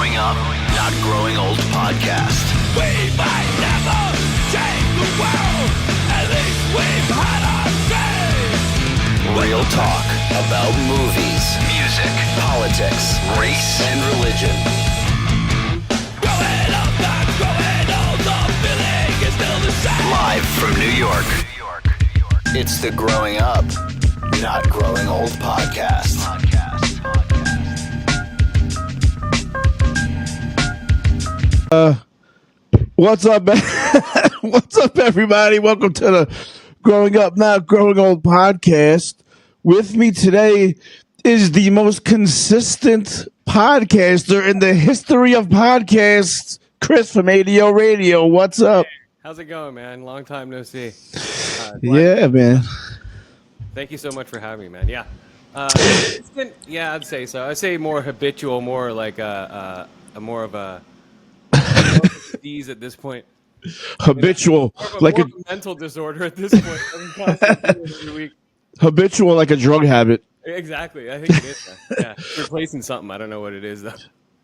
Growing Up, Not Growing Old podcast. We might never change the world, at least we've had our say. Real talk about movies, music, politics, race, and religion. Growing up, not growing old, the feeling is still the same. Live from New York. It's the Growing Up, Not Growing Old podcast. What's up, man? What's up, everybody? Welcome to the Growing Up, Not Growing Old podcast. With me today is the most consistent podcaster in the history of podcasts, Chris from ADOradio. What's up? How's it going, man? Long time no see. Yeah, man. Thank you so much for having me, man. Yeah. It's been, yeah, I'd say so. I'd say more habitual, more like a more of a disease at this point. Habitual, like a mental disorder at this point. I'm constantly every week. Habitual, like a drug habit. Exactly. I think it is. Yeah, it's replacing something. I don't know what it is though.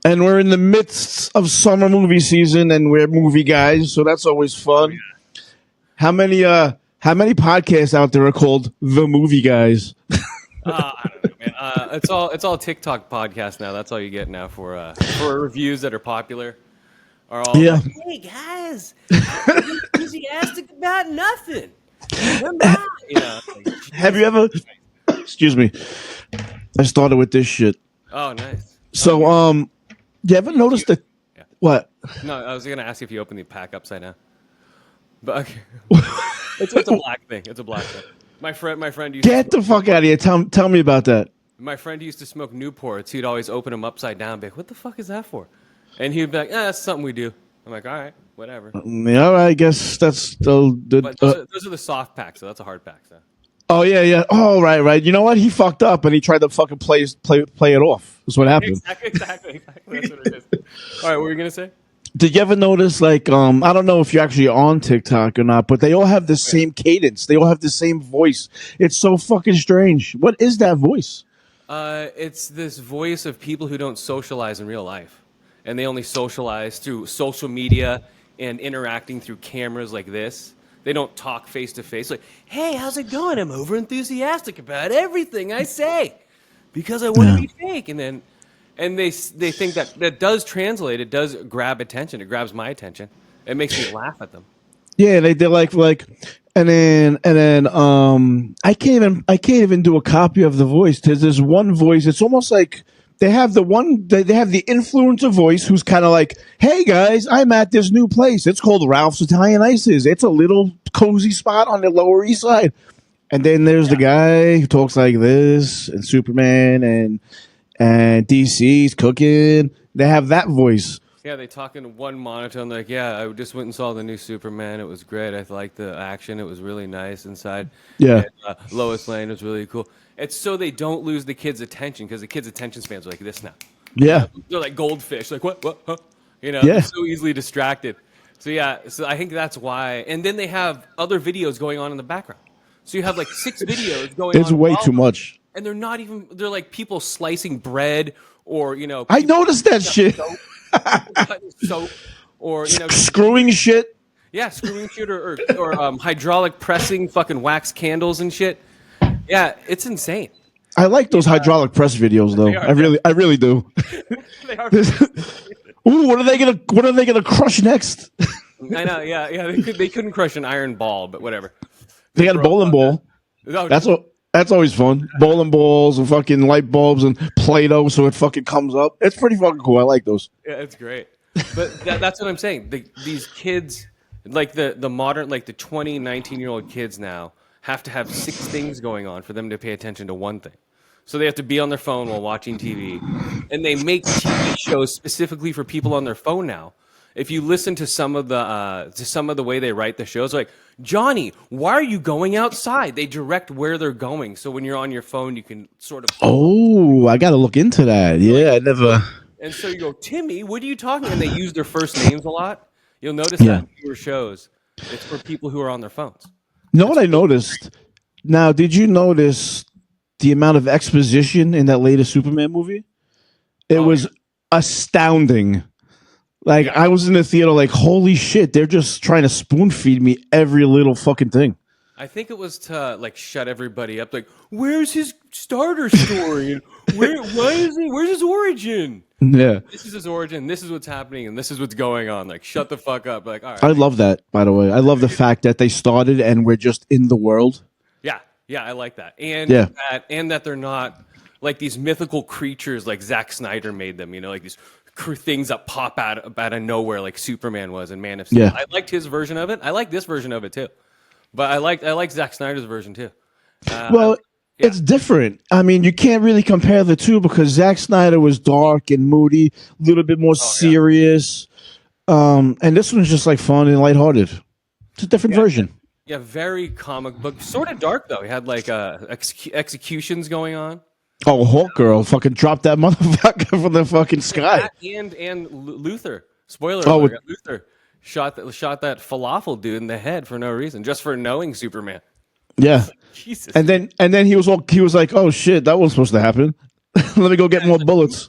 And we're in the midst of summer movie season, and we're movie guys, so that's always fun. Oh, yeah. How many podcasts out there are called The Movie Guys? I don't know, man. It's all TikTok podcasts now. That's all you get now for reviews that are popular. Are all yeah. Like, hey guys, I'm enthusiastic about nothing. Come on. You know, like, have you ever? Excuse me. I started with this shit. Oh, nice. So, you ever noticed that? Yeah. What? No, I was gonna ask you if you open the pack upside down. But okay. It's a black thing. It's a black thing. My friend used get the fuck out of here. Tell me about that. My friend used to smoke Newports. He'd always open them upside down. Be like, "What the fuck is that for?" And he'd be like, "That's something we do." I'm like, "All right, whatever." Yeah, all right, I guess that's still the. But those are the soft packs, so that's a hard pack. So. Oh yeah. Oh right. You know what? He fucked up and he tried to fucking play it off. That's what happened. Exactly. That's what it is. All right, what were you gonna say? Did you ever notice, like, I don't know if you're actually on TikTok or not, but they all have the same cadence. They all have the same voice. It's so fucking strange. What is that voice? It's this voice of people who don't socialize in real life. And they only socialize through social media and interacting through cameras like this. They don't talk face to face. Like, hey, how's it going? I'm over enthusiastic about everything I say because I want to be fake. And they think that does translate. It does grab attention. It grabs my attention. It makes me laugh at them. Yeah, they're like, and then I can't even do a copy of the voice. There's this one voice. It's almost like they have the influencer voice who's kind of like, hey guys, I'm at this new place. It's called Ralph's Italian Ices. It's a little cozy spot on the Lower East Side. And then there's the guy who talks like this, and Superman and DC's cooking. They have that voice. Yeah, they talk in one monotone. Like, yeah, I just went and saw the new Superman. It was great. I liked the action. It was really nice inside. Yeah. And, Lois Lane was really cool. It's so they don't lose the kids' attention because the kids' attention spans are like this now. Yeah. They're like goldfish. Like, what? Huh? You know, yeah. They're so easily distracted. So, yeah, so I think that's why. And then they have other videos going on in the background. So you have like 6 videos going on. It's way too much. And they're not even, they're like people slicing bread or, you know. I noticed that shit. Soap or, you know. Screwing shit. Yeah, screwing shit or hydraulic pressing fucking wax candles and shit. Yeah, it's insane. I like those hydraulic press videos though. I really do. They are. Ooh, what are they gonna crush next? I know, yeah. They couldn't crush an iron ball, but whatever. They got a bowling ball. That's always fun. Bowling balls and fucking light bulbs and Play-Doh so it fucking comes up. It's pretty fucking cool. I like those. Yeah, it's great. But that's what I'm saying. These kids, like the modern, like the 20, 19-year-old kids now have to have 6 things going on for them to pay attention to one thing. So they have to be on their phone while watching TV. And they make TV shows specifically for people on their phone now. If you listen to some of the way they write the shows, like, Johnny, why are you going outside? They direct where they're going. So when you're on your phone, you can sort of. Oh, I got to look into that. Yeah, I never. And so you go, Timmy, what are you talking? And they use their first names a lot. You'll notice that in fewer shows. It's for people who are on their phones. You know what I noticed? Now, did you notice the amount of exposition in that latest Superman movie? It was astounding. Like, I was in the theater like, holy shit, they're just trying to spoon feed me every little fucking thing. I think it was to like shut everybody up. Like, where's his starter story? And where's his origin? Yeah. This is his origin. This is what's happening, and this is what's going on. Like, shut the fuck up. Like, all right. I love that, by the way. I love the fact that they started and we're just in the world. Yeah, I like that. And that they're not like these mythical creatures like Zack Snyder made them. You know, like these things that pop out of nowhere, like Superman was in Man of Steel. Yeah. I liked his version of it. I like this version of it too. But I like Zack Snyder's version too. It's different. I mean, you can't really compare the two because Zack Snyder was dark and moody, a little bit more serious. And this one's just like fun and lighthearted. It's a different version. Yeah, very comic book, sort of dark though. He had like executions going on. Oh, Hawk Girl fucking dropped that motherfucker from the fucking sky. And Luther. Spoiler Oh, alert, Luther shot that falafel dude in the head for no reason, just for knowing Superman. Yeah. Jesus. And then he was like, "Oh shit, that wasn't supposed to happen. Let me go get more bullets."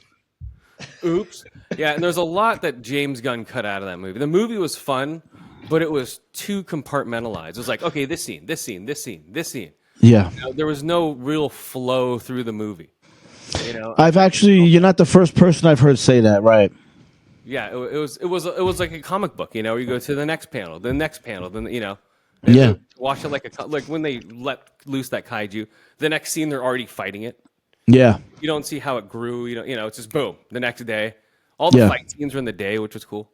Oops. Yeah, and there's a lot that James Gunn cut out of that movie. The movie was fun, but it was too compartmentalized. It was like, okay, this scene, this scene, this scene, this scene. Yeah. You know, there was no real flow through the movie. You know, You're not the first person I've heard say that, right? Yeah, it was like a comic book. You know, you go to the next panel, then you know. Yeah. Watch it like when they let loose that kaiju. The next scene, they're already fighting it. Yeah. You don't see how it grew. You know, it's just boom. The next day, all the fight scenes were in the day, which was cool.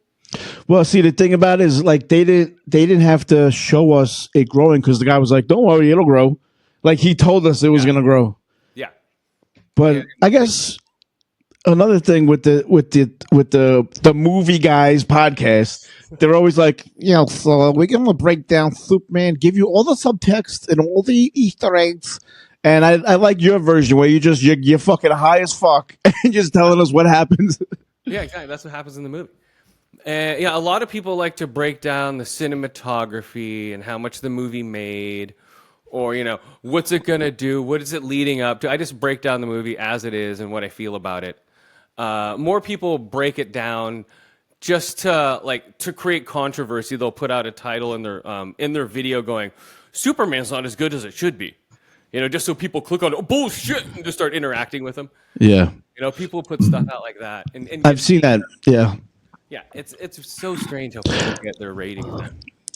Well, see, the thing about it is, like, they didn't have to show us it growing because the guy was like, "Don't worry, it'll grow." Like, he told us it was gonna grow. Yeah. But I guess another thing with the movie guys podcast, they're always like, so we're gonna break down Superman, give you all the subtext and all the Easter eggs. And I like your version where you're fucking high as fuck and just telling us what happens. Yeah, exactly. That's what happens in the movie. A lot of people like to break down the cinematography and how much the movie made, or, you know, what's it gonna do? What is it leading up to? I just break down the movie as it is and what I feel about it. More people break it down just to create controversy. They'll put out a title in their video going, "Superman's not as good as it should be." You know, just so people click on, "Oh, bullshit," and just start interacting with them. Yeah. You know, people put stuff out like that, and I've seen that. Yeah. Yeah, it's so strange how people get their ratings.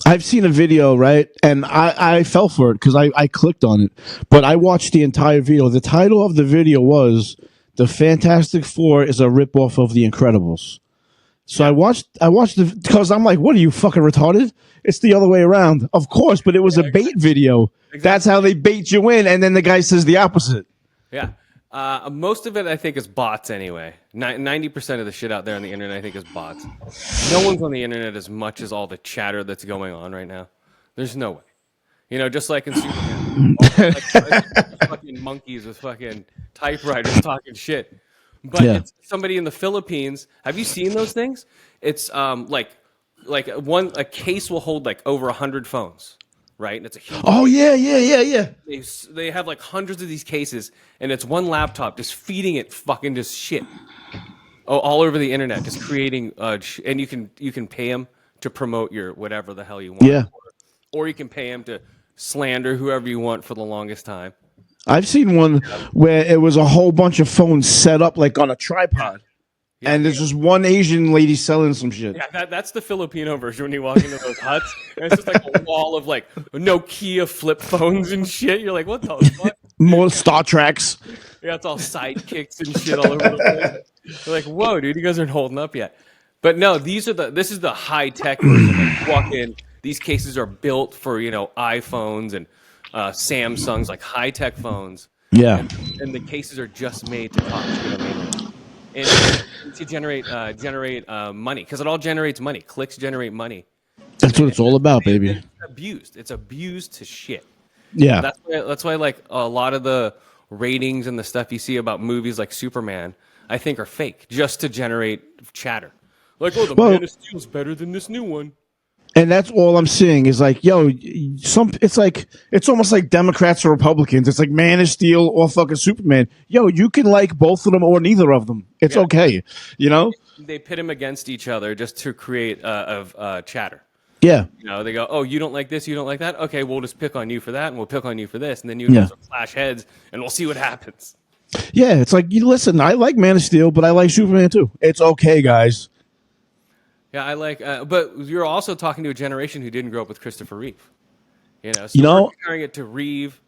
I've seen a video, right? And I fell for it because I clicked on it. But I watched the entire video. The title of the video was "The Fantastic Four is a ripoff of The Incredibles." So I watched because I'm like, what are you, fucking retarded? It's the other way around. Of course, but it was a bait video. Exactly. That's how they bait you in, and then the guy says the opposite. Yeah. Most of it, I think, is bots anyway. 90% of the shit out there on the internet, I think, is bots. No one's on the internet as much as all the chatter that's going on right now. There's no way. You know, just like in Superman. Fucking monkeys with fucking typewriters talking shit. But it's somebody in the Philippines. Have you seen those things? It's a case will hold like over 100 phones. Right? And it's a huge They have like hundreds of these cases, and it's one laptop just feeding it fucking just shit. All over the internet, just creating and you can pay them to promote your whatever the hell you want. Yeah. Or you can pay them to slander whoever you want for the longest time. I've seen one where it was a whole bunch of phones set up like on a tripod. Yeah, and there's just one Asian lady selling some shit. Yeah, that's the Filipino version when you walk into those huts. And it's just like a wall of like Nokia flip phones and shit. You're like, what the fuck? More Star Treks. Yeah, it's all sidekicks and shit all over the place. You're like, whoa, dude, you guys aren't holding up yet. But no, this is the high tech version. Like, you walk in, these cases are built for, you know, iPhones and Samsungs, like high tech phones. Yeah. And the cases are just made to talk shit on the internet. And to generate money, because it all generates money. Clicks generate money. That's what it's all about, baby. It's abused to shit. Yeah. That's why like a lot of the ratings and the stuff you see about movies like Superman, I think are fake, just to generate chatter. Like, oh, Man of Steel's better than this new one. And that's all I'm seeing is like, yo, it's almost like Democrats or Republicans. It's like Man of Steel or fucking Superman. Yo, you can like both of them or neither of them. It's okay, you know. They pit them against each other just to create chatter. Yeah, You know, they go, oh, you don't like this, you don't like that. Okay, we'll just pick on you for that, and we'll pick on you for this, and then you guys will clash heads, and we'll see what happens. yeah. It's like, you listen. I like Man of Steel, but I like Superman too. It's okay, guys. Yeah, I like, but you're also talking to a generation who didn't grow up with Christopher Reeve. You know, so You know- we're comparing it to Reeve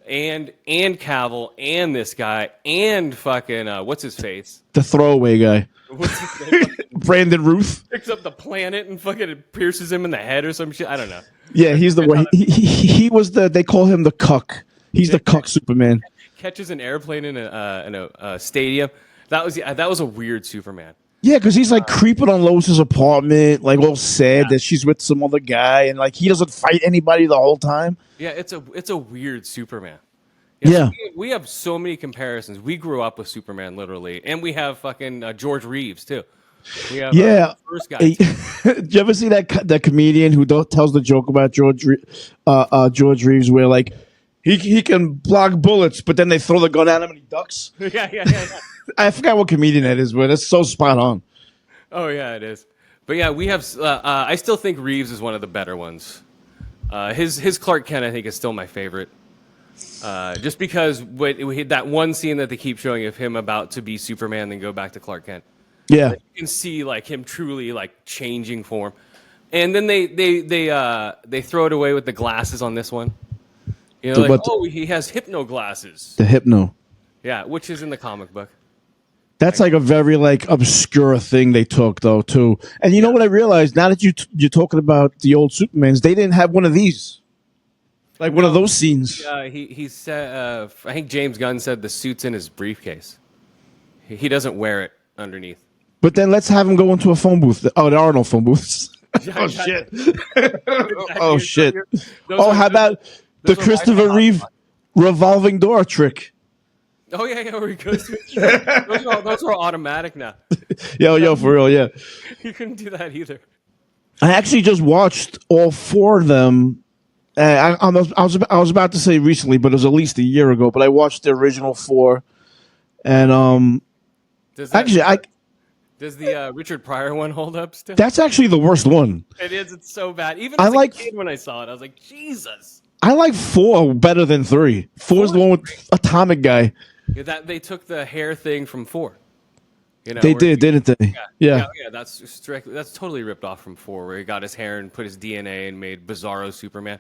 and Cavill and this guy and fucking what's his face? The throwaway guy, What's his name? Brandon Ruth. Picks up the planet and fucking pierces him in the head or some shit. I don't know. Yeah, he's the one. He was the. They call him the cuck. He's the cuck Superman. Catches an airplane in a stadium. That was a weird Superman. Yeah, because he's like creeping on Lois's apartment, like all sad that she's with some other guy, and like he doesn't fight anybody the whole time. Yeah, it's a weird Superman. Yeah. So we have so many comparisons. We grew up with Superman literally, and we have fucking George Reeves too. We have Yeah. the first guy. Did you ever see that comedian who tells the joke about George Reeves, where like he can block bullets, but then they throw the gun at him and he ducks? Yeah. I forgot what comedian that is, but it's so spot on. Oh yeah, it is. But yeah, we have. I still think Reeves is one of the better ones. His Clark Kent, I think, is still my favorite. Just because that one scene that they keep showing of him about to be Superman, then go back to Clark Kent. Yeah, You can see like him truly like changing form, and then they throw it away with the glasses on this one. You know, he has hypno glasses. the hypno. Yeah, which is in the comic book. That's like a very like obscure thing they took though too. And you know what I realized now that you're talking about the old Supermans, they didn't have one of these, like one of those scenes. He said, I think James Gunn said the suit's in his briefcase. He doesn't wear it underneath. But then let's have him go into a phone booth. Oh, there are no phone booths. Oh shit! Oh shit! Oh, how about the Christopher Reeve revolving door trick? Oh yeah, where he goes to those are all automatic now. Yo, for real, yeah. You couldn't do that either. I actually just watched all four of them. I was about to say recently, but it was at least a year ago. But I watched the original four, and Does the Richard Pryor one hold up still? that's actually the worst one. It is. It's so bad. Even as a kid when I saw it, I was like, Jesus. I like 4 better than 3. 4 is the one with Atomic Guy. Yeah, that they took the hair thing from 4. You know, They did, didn't they? Yeah. That's totally ripped off from 4, where he got his hair and put his DNA and made Bizarro Superman.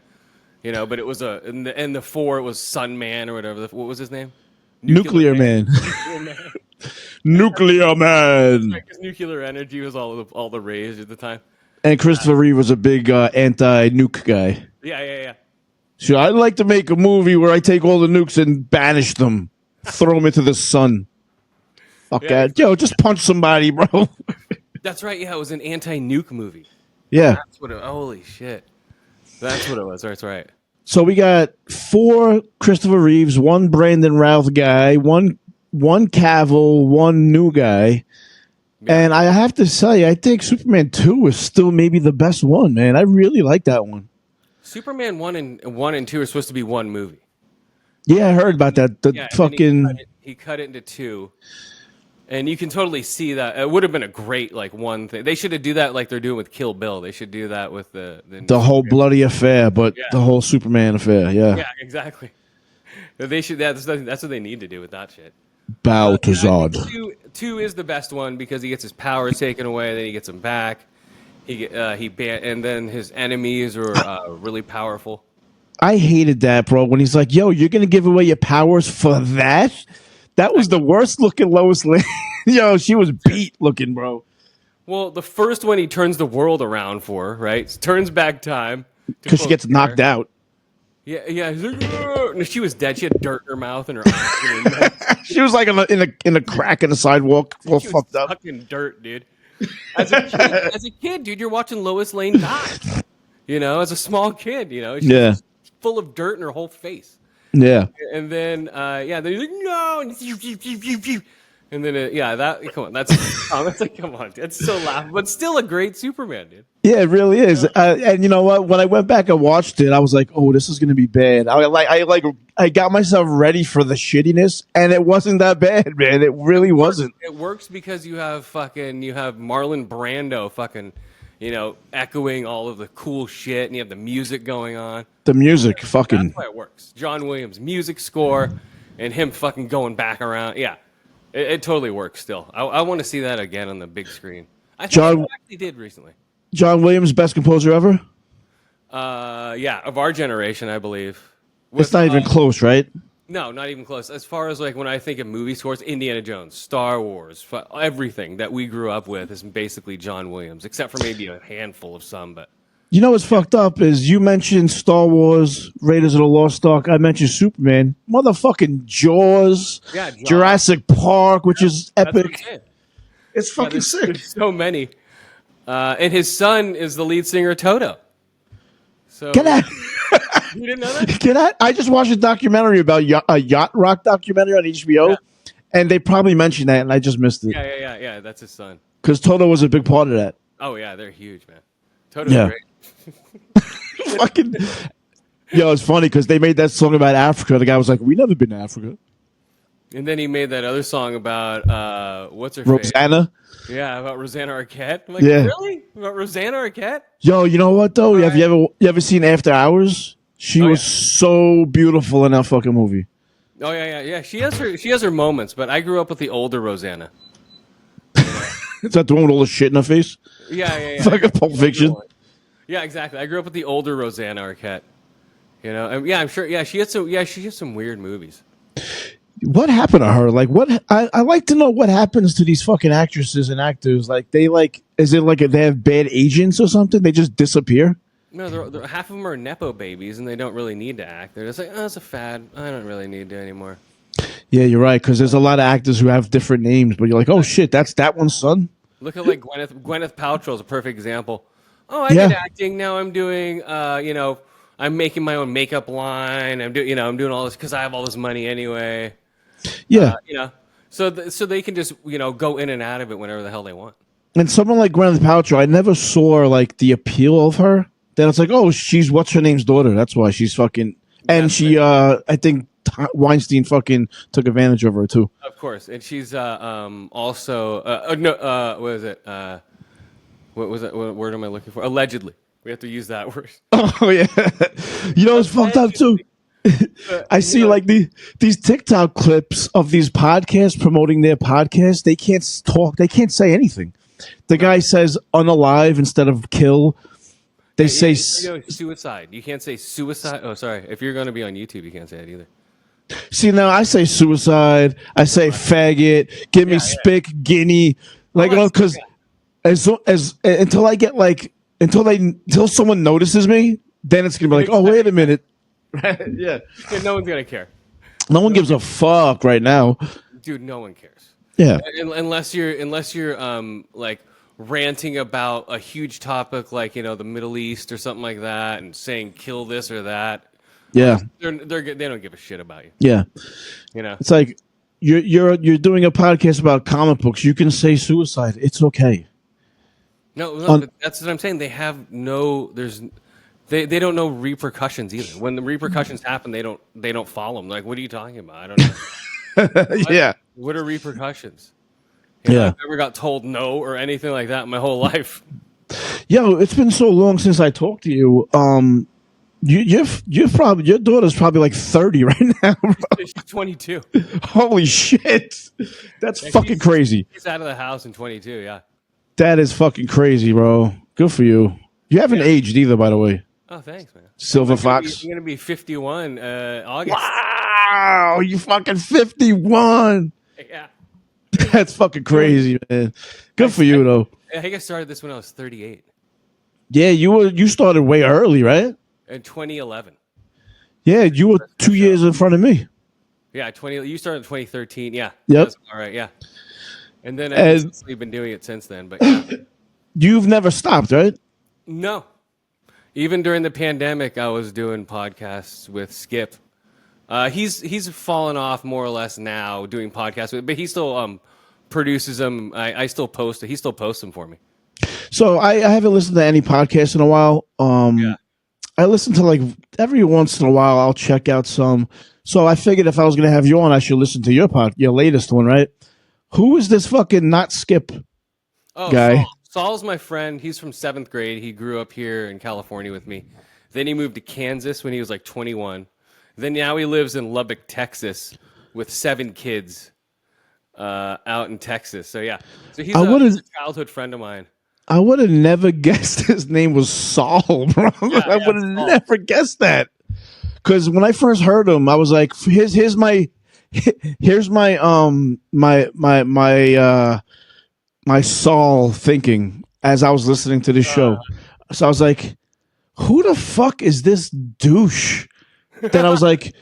You know, but it was in the 4 it was Sun Man or whatever. What was his name? Nuclear Man. Nuclear Man. Nuclear Man. Because nuclear energy was all the rage at the time. And Christopher Reeve was a big anti-nuke guy. Yeah. So I'd like to make a movie where I take all the nukes and banish them, throw them into the sun. Fuck that. Yo, just punch somebody, bro. That's right. Yeah, it was an anti-nuke movie. Yeah. That's what holy shit. That's what it was. That's right. So we got 4 Christopher Reeves, 1 Brandon Routh guy, one Cavill, 1 new guy. Yeah. And I have to say, I think Superman 2 is still maybe the best one, man. I really like that one. Superman 1 and 2 are supposed to be one movie. Yeah, I heard about that. He cut it into 2. And you can totally see that. It would have been a great one thing. They should have do that like they're doing with Kill Bill. They should do that with the whole bloody affair, but the whole Superman affair, yeah. Yeah, exactly. They should. That's what they need to do with that shit. Bow to Zod. 2 is the best one because he gets his powers taken away, then he gets them back. And then his enemies are really powerful. I hated that, bro. When he's like, "Yo, you're gonna give away your powers for that?" That was the worst looking Lois Lane. Yo, she was beat looking, bro. Well, the first one he turns the world around for, right? Turns back time because she gets knocked out. Yeah. He's like, no, she was dead. She had dirt in her mouth and her eyes. She was like in a crack in the sidewalk, all fucked up. Fucking dirt, dude. As a kid, dude, you're watching Lois Lane die. You know, as a small kid, you know, she's full of dirt in her whole face. Yeah. And then, then he's like, no. And then, that's like, come on, it's so laughable, but still a great Superman, dude. Yeah, it really is. And you know what? When I went back and watched it, I was like, "Oh, this is going to be bad." I got myself ready for the shittiness, and it wasn't that bad, man. It really wasn't. It works because you have Marlon Brando echoing all of the cool shit, and you have the music going on. The music, fucking. That's why it works. John Williams' music score, and him fucking going back around. Yeah, it totally works. Still, I want to see that again on the big screen. I think I actually did recently. John Williams, best composer ever? Yeah, of our generation, I believe. It's not even close, right? No, not even close. As far as like when I think of movie scores, Indiana Jones, Star Wars, everything that we grew up with is basically John Williams, except for maybe a handful of some. But you know what's fucked up is you mentioned Star Wars, Raiders of the Lost Ark. I mentioned Superman, motherfucking Jaws, Jurassic Park, which is epic. It's fucking sick. There's so many. And his son is the lead singer of Toto. So Get out. You didn't know that? I just watched a documentary about a yacht rock documentary on HBO, and they probably mentioned that, and I just missed it. Yeah. That's his son. Because Toto was a big part of that. Oh yeah, they're huge, man. Toto's great. Fucking. Yo, it's funny because they made that song about Africa. The guy was like, "We never been to Africa." And then he made that other song about what's her Rosanna. face? Yeah, about Rosanna Arquette. I'm like, Yeah. Really? About Rosanna Arquette? Yo, you know what though? Have you ever seen After Hours? She was so beautiful in that fucking movie. Oh yeah. She has her moments, but I grew up with the older Rosanna. Is that the one with all the shit in her face? Yeah. Fucking Pulp Fiction. Yeah, exactly. I grew up with the older Rosanna Arquette. You know, and yeah, I'm sure. Yeah, she has some weird movies. What happened to her? Like, what? I like to know what happens to these fucking actresses and actors. Like, is it like they have bad agents or something? They just disappear? No, half of them are nepo babies, and they don't really need to act. They're just like, oh, it's a fad. I don't really need to anymore. Yeah, you're right. Because there's a lot of actors who have different names, but you're like, oh shit, that's that one's son. Look at like Gwyneth Paltrow is a perfect example. Oh, I did acting. Now I'm doing, I'm making my own makeup line. I'm doing all this because I have all this money anyway. Yeah, so they can just go in and out of it whenever the hell they want. And someone like Gwyneth Paltrow, I never saw like the appeal of her. Then it's like, oh, she's what's her name's daughter. That's why she's fucking. And she, I think Weinstein fucking took advantage of her too. Of course, and she's also what is it? What was that? What word am I looking for? Allegedly, we have to use that word. Oh yeah, it's fucked up too. I see like these TikTok clips of these podcasts promoting their podcast. They can't talk. They can't say anything. The guy says unalive instead of kill. They say suicide. You can't say suicide. Oh, sorry. If you're going to be on YouTube, you can't say it either. See, now I say suicide. I say faggot. Give me spick, guinea. Like, because until I get like until someone notices me, then it's gonna be like, oh, wait a minute. Yeah. No one's gonna care. No one gives a fuck right now, dude. No one cares. Yeah, unless you're like ranting about a huge topic like the Middle East or something like that, and saying kill this or that. Yeah, they don't give a shit about you. Yeah, it's like you're doing a podcast about comic books. You can say suicide. It's okay. No, but that's what I'm saying. They have They don't know repercussions either. When the repercussions happen, they don't follow them. Like, what are you talking about? I don't know. Yeah. What are repercussions? I've never got told no or anything like that in my whole life. Yo, it's been so long since I talked to you. Your daughter's probably like 30 right now, bro. She's 22. Holy shit. That's fucking crazy. She's out of the house in 22, yeah. That is fucking crazy, bro. Good for you. You haven't aged either, by the way. Oh, thanks, man. Silver Fox. You're going to be 51 August. Wow, you fucking 51. Yeah. That's fucking crazy, man. Good for you, though. I think I started this when I was 38. Yeah, you started way early, right? In 2011. Yeah, you were 2 years in front of me. Yeah, you started in 2013. Yeah. Yep. All right, yeah. And then I've been doing it since then. But yeah. You've never stopped, right? No. Even during the pandemic, I was doing podcasts with Skip. He's fallen off more or less now doing podcasts, but he still produces them. I still post it. He still posts them for me. So I haven't listened to any podcasts in a while. Yeah. I listen to like every once in a while. I'll check out some. So I figured if I was going to have you on, I should listen to your latest one, right? Who is this fucking not Skip guy? Saul's my friend. He's from 7th grade. He grew up here in California with me. Then he moved to Kansas when he was like 21. Then now he lives in Lubbock, Texas, with 7 kids out in Texas. So yeah, so he's a childhood friend of mine. I would have never guessed his name was Saul, bro. I would have never guessed that. Because when I first heard him, I was like, here's my my Saul thinking as I was listening to this show. So I was like, who the fuck is this douche? Then I was like,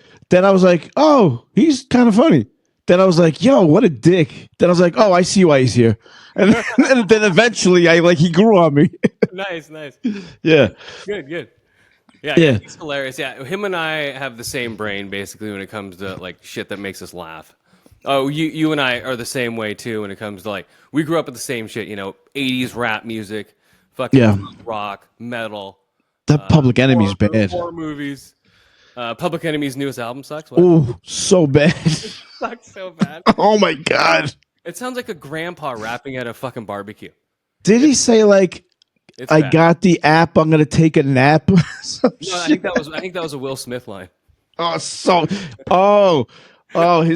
oh, he's kind of funny. Then I was like, yo, what a dick. Then I was like, oh, I see why he's here. And then eventually he grew on me. Nice. Yeah. Good. Yeah, he's hilarious. Yeah, him and I have the same brain basically when it comes to like shit that makes us laugh. Oh, you and I are the same way too when it comes to like we grew up with the same shit, 80s rap music, fucking rock, metal. That Public Enemy's bad. Horror movies. Public Enemy's newest album sucks. Oh, so bad. It sucks so bad. Oh my god. It sounds like a grandpa rapping at a fucking barbecue. Did he say like I got the app, I'm gonna take a nap? No, I think that was a Will Smith line. Here's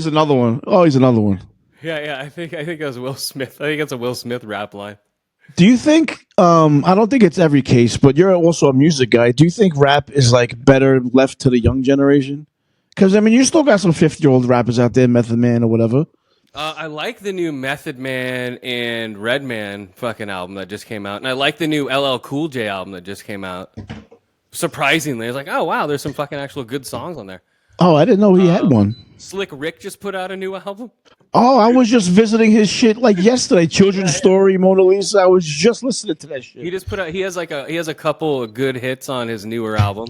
another one. He's another one. Yeah. I think that was Will Smith. I think that's a Will Smith rap line. Do you think? I don't think it's every case, but you're also a music guy. Do you think rap is like better left to the young generation? Because I mean, you still got some 50-year-old rappers out there, Method Man or whatever. I like the new Method Man and Redman fucking album that just came out, and I like the new LL Cool J album that just came out. Surprisingly, I was like, oh wow, there's some fucking actual good songs on there. Oh, I didn't know he had one. Slick Rick just put out a new album. Oh, I was just visiting his shit like yesterday. Children's Story, Mona Lisa. I was just listening to that shit. He just put out. He has a couple of good hits on his newer album,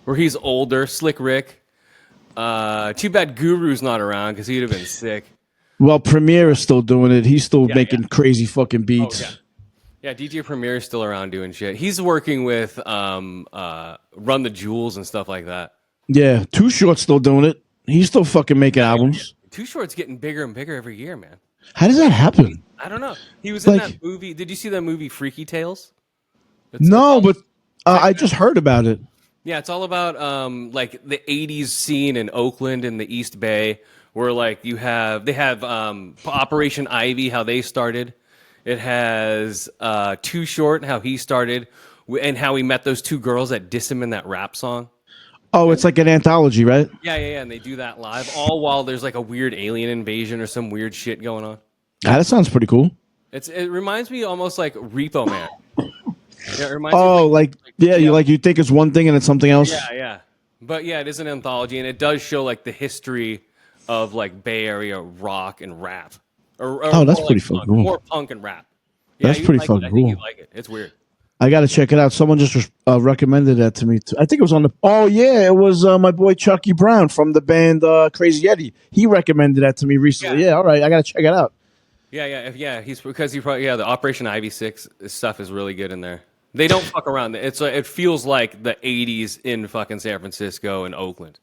where he's older. Slick Rick. Too bad Guru's not around because he'd have been sick. Well, Premier is still doing it. He's still making crazy fucking beats. Oh, yeah, DJ Premier is still around doing shit. He's working with Run the Jewels and stuff like that. Yeah, Too Short's still doing it. He's still fucking making albums. Too Short's getting bigger and bigger every year, man. How does that happen? I don't know. He was in that movie. Did you see that movie Freaky Tales? I just heard about it. Yeah, it's all about like the 80s scene in Oakland and the East Bay where like they have Operation Ivy, how they started. It has Too Short, how he started, and how he met those 2 girls that diss him in that rap song. Oh, it's like an anthology, right? Yeah, and they do that live, all while there's like a weird alien invasion or some weird shit going on. Ah, that sounds pretty cool. It reminds me almost like Repo Man. Yeah, it reminds me you think it's one thing and it's something else? Yeah. But yeah, it is an anthology, and it does show like the history of like Bay Area rock and rap. That's pretty fucking cool. More punk and rap. Yeah, that's pretty fucking cool. I think you like it. It's weird. I got to check it out. Someone just recommended that to me. I think it was on the... Oh, yeah. It was my boy Chucky Brown from the band Crazy Eddie. He recommended that to me recently. Yeah, all right. I got to check it out. Yeah. The Operation Ivy 6 stuff is really good in there. They don't fuck around. It feels like the 80s in fucking San Francisco and Oakland.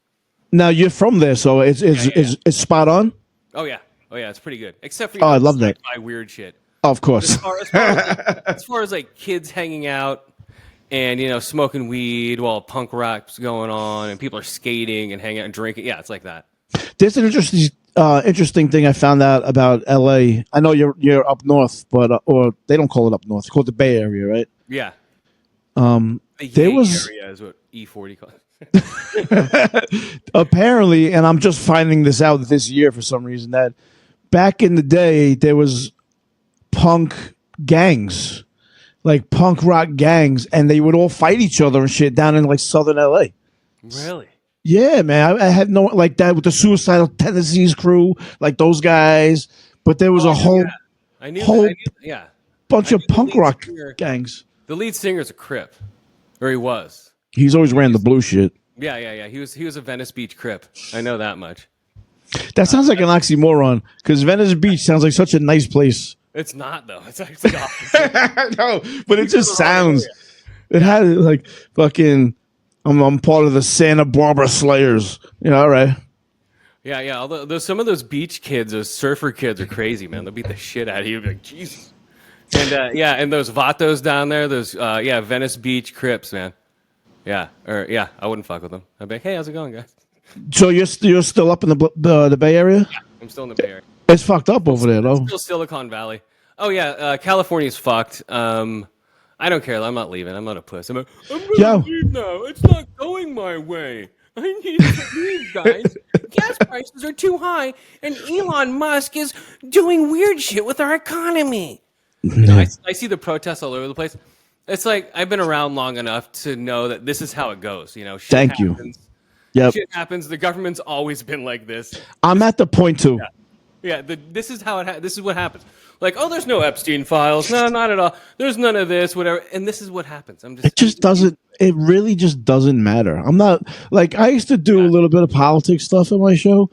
Now, you're from there, so it's spot on? Oh, yeah. It's pretty good. Except for I love that. Weird shit. Oh, of course. As far as like kids hanging out and smoking weed while punk rock's going on and people are skating and hanging out and drinking, yeah, it's like that. There's an interesting thing I found out about L.A. I know you're up north, but or they don't call it up north; it's called the Bay Area, right? Yeah. The area is what E40 calls it. Apparently, and I'm just finding this out this year for some reason, that back in the day there was punk gangs, like punk rock gangs, and they would all fight each other and shit down in like southern LA. Really? Yeah, man. I had no like that with the Suicidal Tendencies crew, like those guys. But there was a whole bunch of punk rock gangs. The lead singer's a Crip, or he was. He's always ran the blue shit. Yeah. He was a Venice Beach Crip. I know that much. That sounds like an oxymoron because Venice Beach sounds like such a nice place. It's not though. It's actually opposite. No, but it just sounds. It had like fucking. I'm part of the Santa Barbara Slayers. Yeah, all right. Yeah. Although some of those beach kids, those surfer kids, are crazy, man. They'll beat the shit out of you. You'll be like, Jesus. And and those vatos down there, those Venice Beach Crips, man. I wouldn't fuck with them. I'd be like, hey, how's it going, guys? So you're still up in the Bay Area? Yeah, I'm still in the Bay Area. It's fucked up over there, though. Still Silicon Valley. Oh yeah, California's fucked. I don't care. I'm not leaving. I'm not a puss. I'm gonna leave now. It's not going my way. I need to leave, guys. Gas prices are too high, and Elon Musk is doing weird shit with our economy. I see the protests all over the place. It's like I've been around long enough to know that this is how it goes. You know, shit happens. Yep. Shit happens. The government's always been like this. I'm at the point too. Yeah. This is how this is what happens. Like, oh, there's no Epstein files. No, not at all. There's none of this, whatever. And this is what happens. It just doesn't. It really just doesn't matter. I'm not like I used to do a little bit of politics stuff on my show.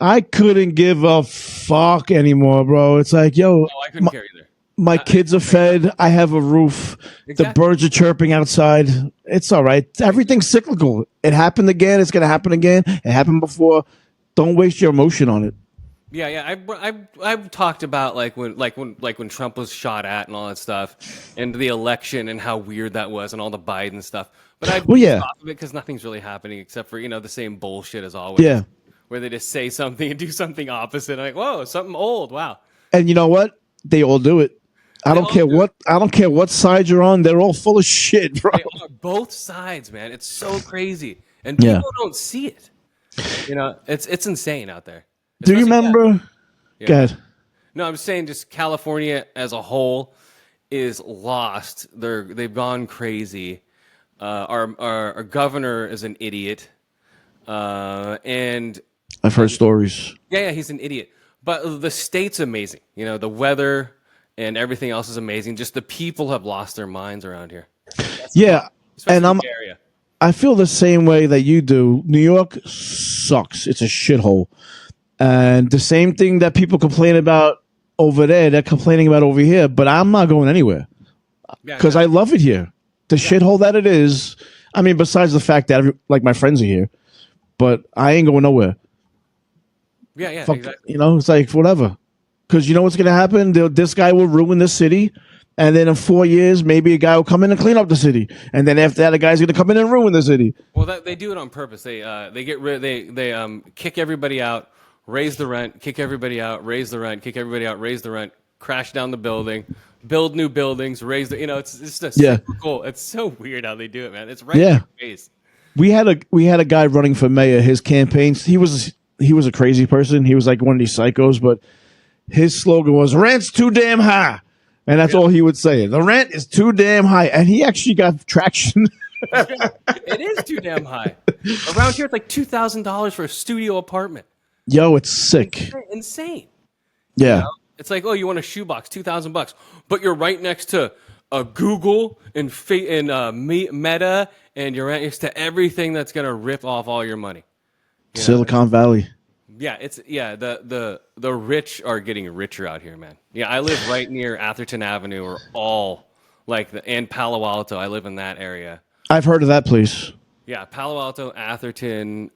I couldn't give a fuck anymore, bro. It's like, yo, no, I couldn't care either. My kids are fed. I have a roof. Exactly. The birds are chirping outside. It's all right. Everything's cyclical. It happened again. It's going to happen again. It happened before. Don't waste your emotion on it. Yeah. I've talked about when Trump was shot at and all that stuff, and the election and how weird that was and all the Biden stuff. But I've off of it because nothing's really happening except for the same bullshit as always. Yeah. Where they just say something and do something opposite. I'm like, whoa, something old. Wow. And you know what? They all do it. I don't care what side you're on. They're all full of shit, bro. They are both sides, man. It's so crazy, and people don't see it. It's insane out there. Do you remember? Go ahead. No, I'm saying just California as a whole is lost. They've gone crazy. Our governor is an idiot, and I've heard stories. Yeah, he's an idiot. But the state's amazing. The weather and everything else is amazing. Just the people have lost their minds around here. I feel the same way that you do. New York sucks. It's a shithole. And the same thing that people complain about over there, they're complaining about over here. But I'm not going anywhere because I love it here. The shithole that it is. I mean, besides the fact that my friends are here, but I ain't going nowhere. Yeah, Fuck, exactly. It's like whatever. Because you know what's going to happen? This guy will ruin the city. And then in 4 years, maybe a guy will come in and clean up the city. And then after that, a guy's going to come in and ruin the city. Well, they do it on purpose. They get rid. They kick everybody out, raise the rent, kick everybody out, raise the rent, kick everybody out, raise the rent, crash down the building, build new buildings, raise the. It's just super cool. It's so weird how they do it, man. It's right in your face. We had a guy running for mayor. His campaigns. He was a crazy person. He was like one of these psychos, but his slogan was "Rent's too damn high." And that's all he would say. The rent is too damn high. And he actually got traction. It is too damn high. Around here, it's like $2,000 for a studio apartment. Yo, it's sick. Insane. Yeah. It's like, oh, you want a shoebox, $2,000. But you're right next to Google and Meta, and you're right next to everything that's going to rip off all your money. Silicon Valley. Yeah, the rich are getting richer out here, man. Yeah, I live right near Atherton Avenue, or and Palo Alto. I live in that area. I've heard of that place. Yeah, Palo Alto, Atherton,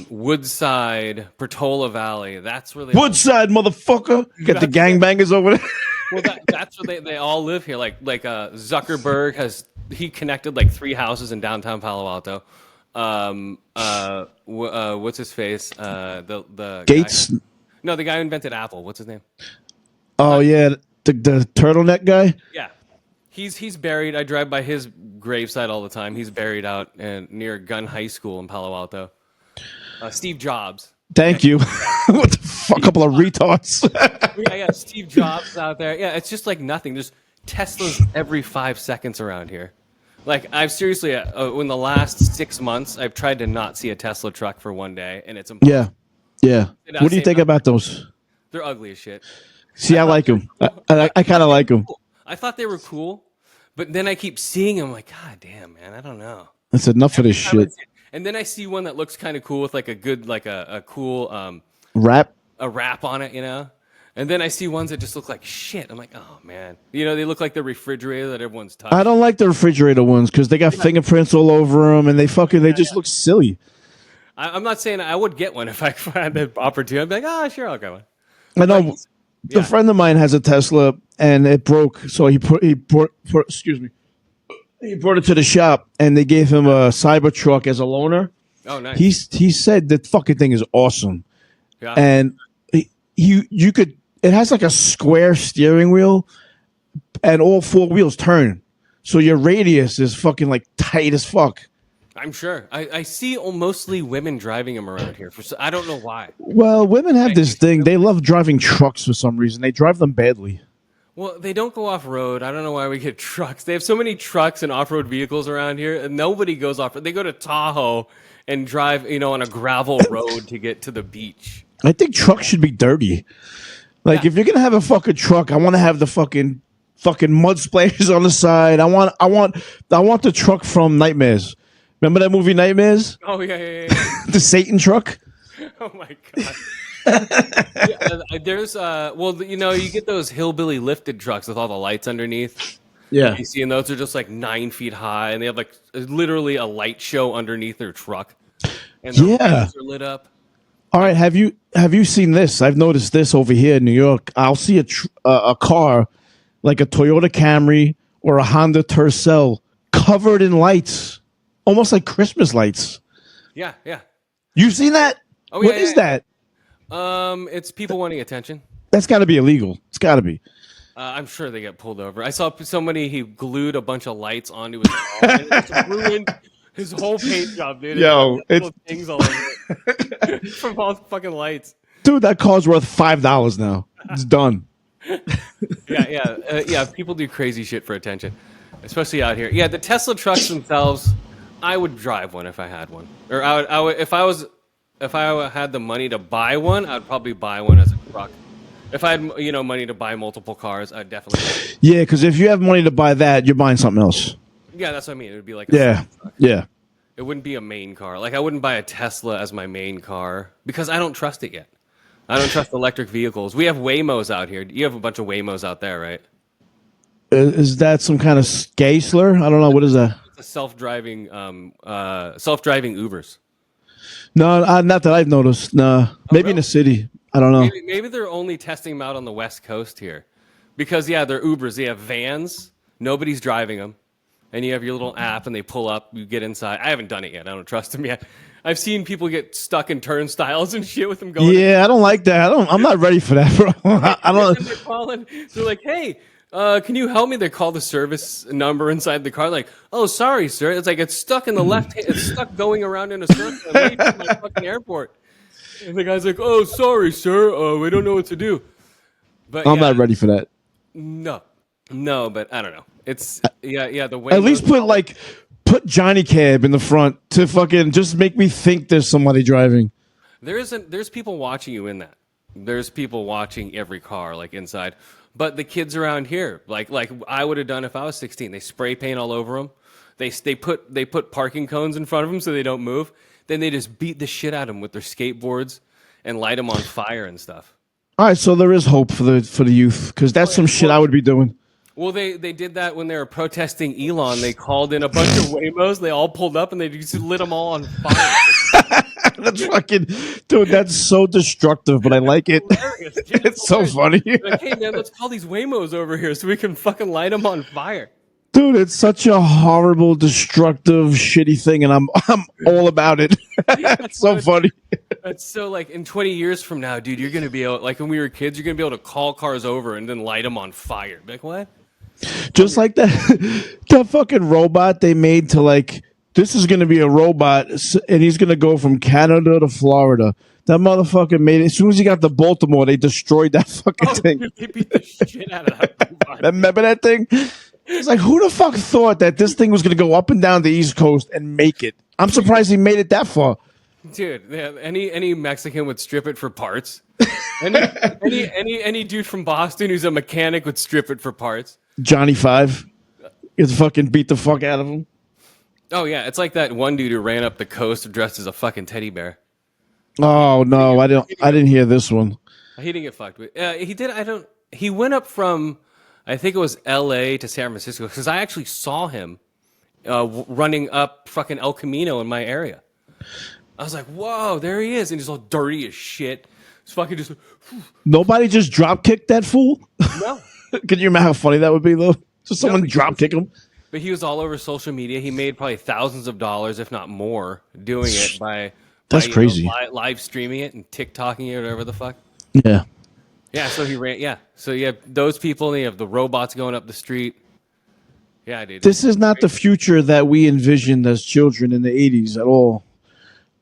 Woodside, Portola Valley. That's where they Woodside, motherfucker. Get the gangbangers over there. Well, that's where they all live here. Like Zuckerberg he connected like 3 houses in downtown Palo Alto. What's his face? The Gates? Guy. No, the guy who invented Apple. What's his name? Oh yeah, the turtleneck guy. Yeah, he's buried. I drive by his gravesite all the time. He's buried out near Gunn High School in Palo Alto. Steve Jobs. Thank you. What the fuck? A couple of retards. yeah, Steve Jobs out there. Yeah, it's just like nothing. There's Teslas every 5 seconds around here. Like, I've seriously, in the last 6 months, I've tried to not see a Tesla truck for one day, and it's impossible. Yeah. What do you think about those? They're ugly as shit. See, I like them. I kind of like them. I thought they were cool, but then I keep seeing them, like, God damn, man, I don't know. That's enough of this shit. And then I see one that looks kind of cool with like a good, like a cool Wrap. a wrap on it, you know. And then I see ones that just look like shit. I'm like, oh man, you know, they look like the refrigerator that everyone's touched. I don't like the refrigerator ones because they got fingerprints all over them, and they just look silly. I'm not saying I would get one if I had the opportunity. I'd be like, oh, sure, I'll get one. I know a friend of mine has a Tesla, and it broke, so he brought it to the shop, and they gave him a Cybertruck as a loaner. Oh, nice. He said that fucking thing is awesome, Yeah. and you could. It has like a square steering wheel, and all four wheels turn, so your radius is fucking like tight as fuck. I'm sure. I see mostly women driving them around here. I don't know why. Well, women have this thing. They love driving trucks for some reason. They drive them badly. Well, they don't go off-road. I don't know why we get trucks. They have so many trucks and off-road vehicles around here, and nobody goes off-road. They go to Tahoe and drive, you know, on a gravel road to get to the beach. I think trucks should be dirty. Like, if you're gonna have a fucking truck, I want to have the fucking mud splashes on the side. I want the truck from Nightmares. Remember that movie Nightmares? Oh yeah. The Satan truck. Oh my god. There's well, you know, you get those hillbilly lifted trucks with all the lights underneath. Yeah. You see, and those are just like 9 feet high, and they have like literally a light show underneath their truck, and the lights are lit up. All right, have you seen this? I've noticed this over here in New York. I'll see a car like a Toyota Camry or a Honda Tercel covered in lights, almost like Christmas lights. Yeah. You've seen that? Oh, What is that? It's people wanting attention. That's got to be illegal. It's got to be. I'm sure they get pulled over. I saw somebody, he glued a bunch of lights onto his car, and it just ruined his whole paint job, dude. Yo, little things all over it from all the fucking lights. Dude, that car's worth $5 now. It's done. Yeah. People do crazy shit for attention, especially out here. Yeah, the Tesla trucks themselves, I would drive one if I had one, or I would if I had the money to buy one, I'd probably buy one as a truck. If I had, money to buy multiple cars, I'd definitely. Yeah, because if you have money to buy that, you're buying something else. Yeah, that's what I mean. It would be like a truck. Yeah. It wouldn't be a main car. Like, I wouldn't buy a Tesla as my main car because I don't trust it yet. I don't trust electric vehicles. We have Waymos out here. You have a bunch of Waymos out there, right? Is that some kind of gay slur? I don't know. What is that? It's a self-driving Ubers. No, not that I've noticed. No, maybe really? in the city. I don't know. Maybe they're only testing them out on the West Coast here, because they're Ubers. They have vans. Nobody's driving them, and you have your little app, and they pull up. You get inside. I haven't done it yet. I don't trust them yet. I've seen people get stuck in turnstiles and shit with them going. Yeah, I don't like that. I'm not ready for that, bro. I don't. They're calling. They're like, "Hey, can you help me?" They call the service number inside the car. Like, "Oh, sorry, sir. It's like it's stuck in the left hand. It's stuck going around in a circle. I'm waiting for my fucking airport." And the guy's like, "Oh, sorry, sir. We don't know what to do." But I'm not ready for that. No, but I don't know. It's the way. At least put Johnny Cab in the front to fucking just make me think there's somebody driving. There's people watching you in that. There's people watching every car, like inside. But the kids around here, like I would have done if I was 16. They spray paint all over them. They put parking cones in front of them so they don't move. Then they just beat the shit out of them with their skateboards and light them on fire and stuff. All right, so there is hope for the youth, because that's some shit I would be doing. Well, they did that when they were protesting Elon. They called in a bunch of Waymos. They all pulled up and they just lit them all on fire. That's fucking, dude. That's so destructive, but I like it. It's so funny. Like, hey man, let's call these Waymos over here so we can fucking light them on fire. Dude, it's such a horrible, destructive, shitty thing, and I'm all about it. It's so funny. It's so like in 20 years from now, dude, you're gonna be able, like when we were kids, you're gonna be able to call cars over and then light them on fire. Be like, what? Just like that fucking robot they made to like, this is gonna be a robot, and he's gonna go from Canada to Florida. That motherfucker made it. As soon as he got to Baltimore, they destroyed that fucking thing. Dude, they beat the shit out of that robot. Remember that thing? It's like, who the fuck thought that this thing was going to go up and down the East Coast and make it? I'm surprised he made it that far. Dude, any Mexican would strip it for parts. Any dude from Boston who's a mechanic would strip it for parts. Johnny Five. It's fucking beat the fuck out of him. Oh yeah, it's like that one dude who ran up the coast dressed as a fucking teddy bear. Oh no, I didn't hear this one. He didn't get fucked with. He did. I don't. He went up from, I think it was L.A. to San Francisco because I actually saw him running up fucking El Camino in my area. I was like, whoa, there he is, and he's all dirty as shit. It's fucking just. Nobody just drop kicked that fool. No. Could you imagine how funny that would be though? Just someone drop kick him. But he was all over social media. He made probably thousands of dollars, if not more, doing it by. That's crazy. Live streaming it and TikToking it or whatever the fuck. Yeah. Yeah, so he ran. Yeah, so you have those people, and you have the robots going up the street. Yeah, dude. This is not the future that we envisioned as children in the 80s at all.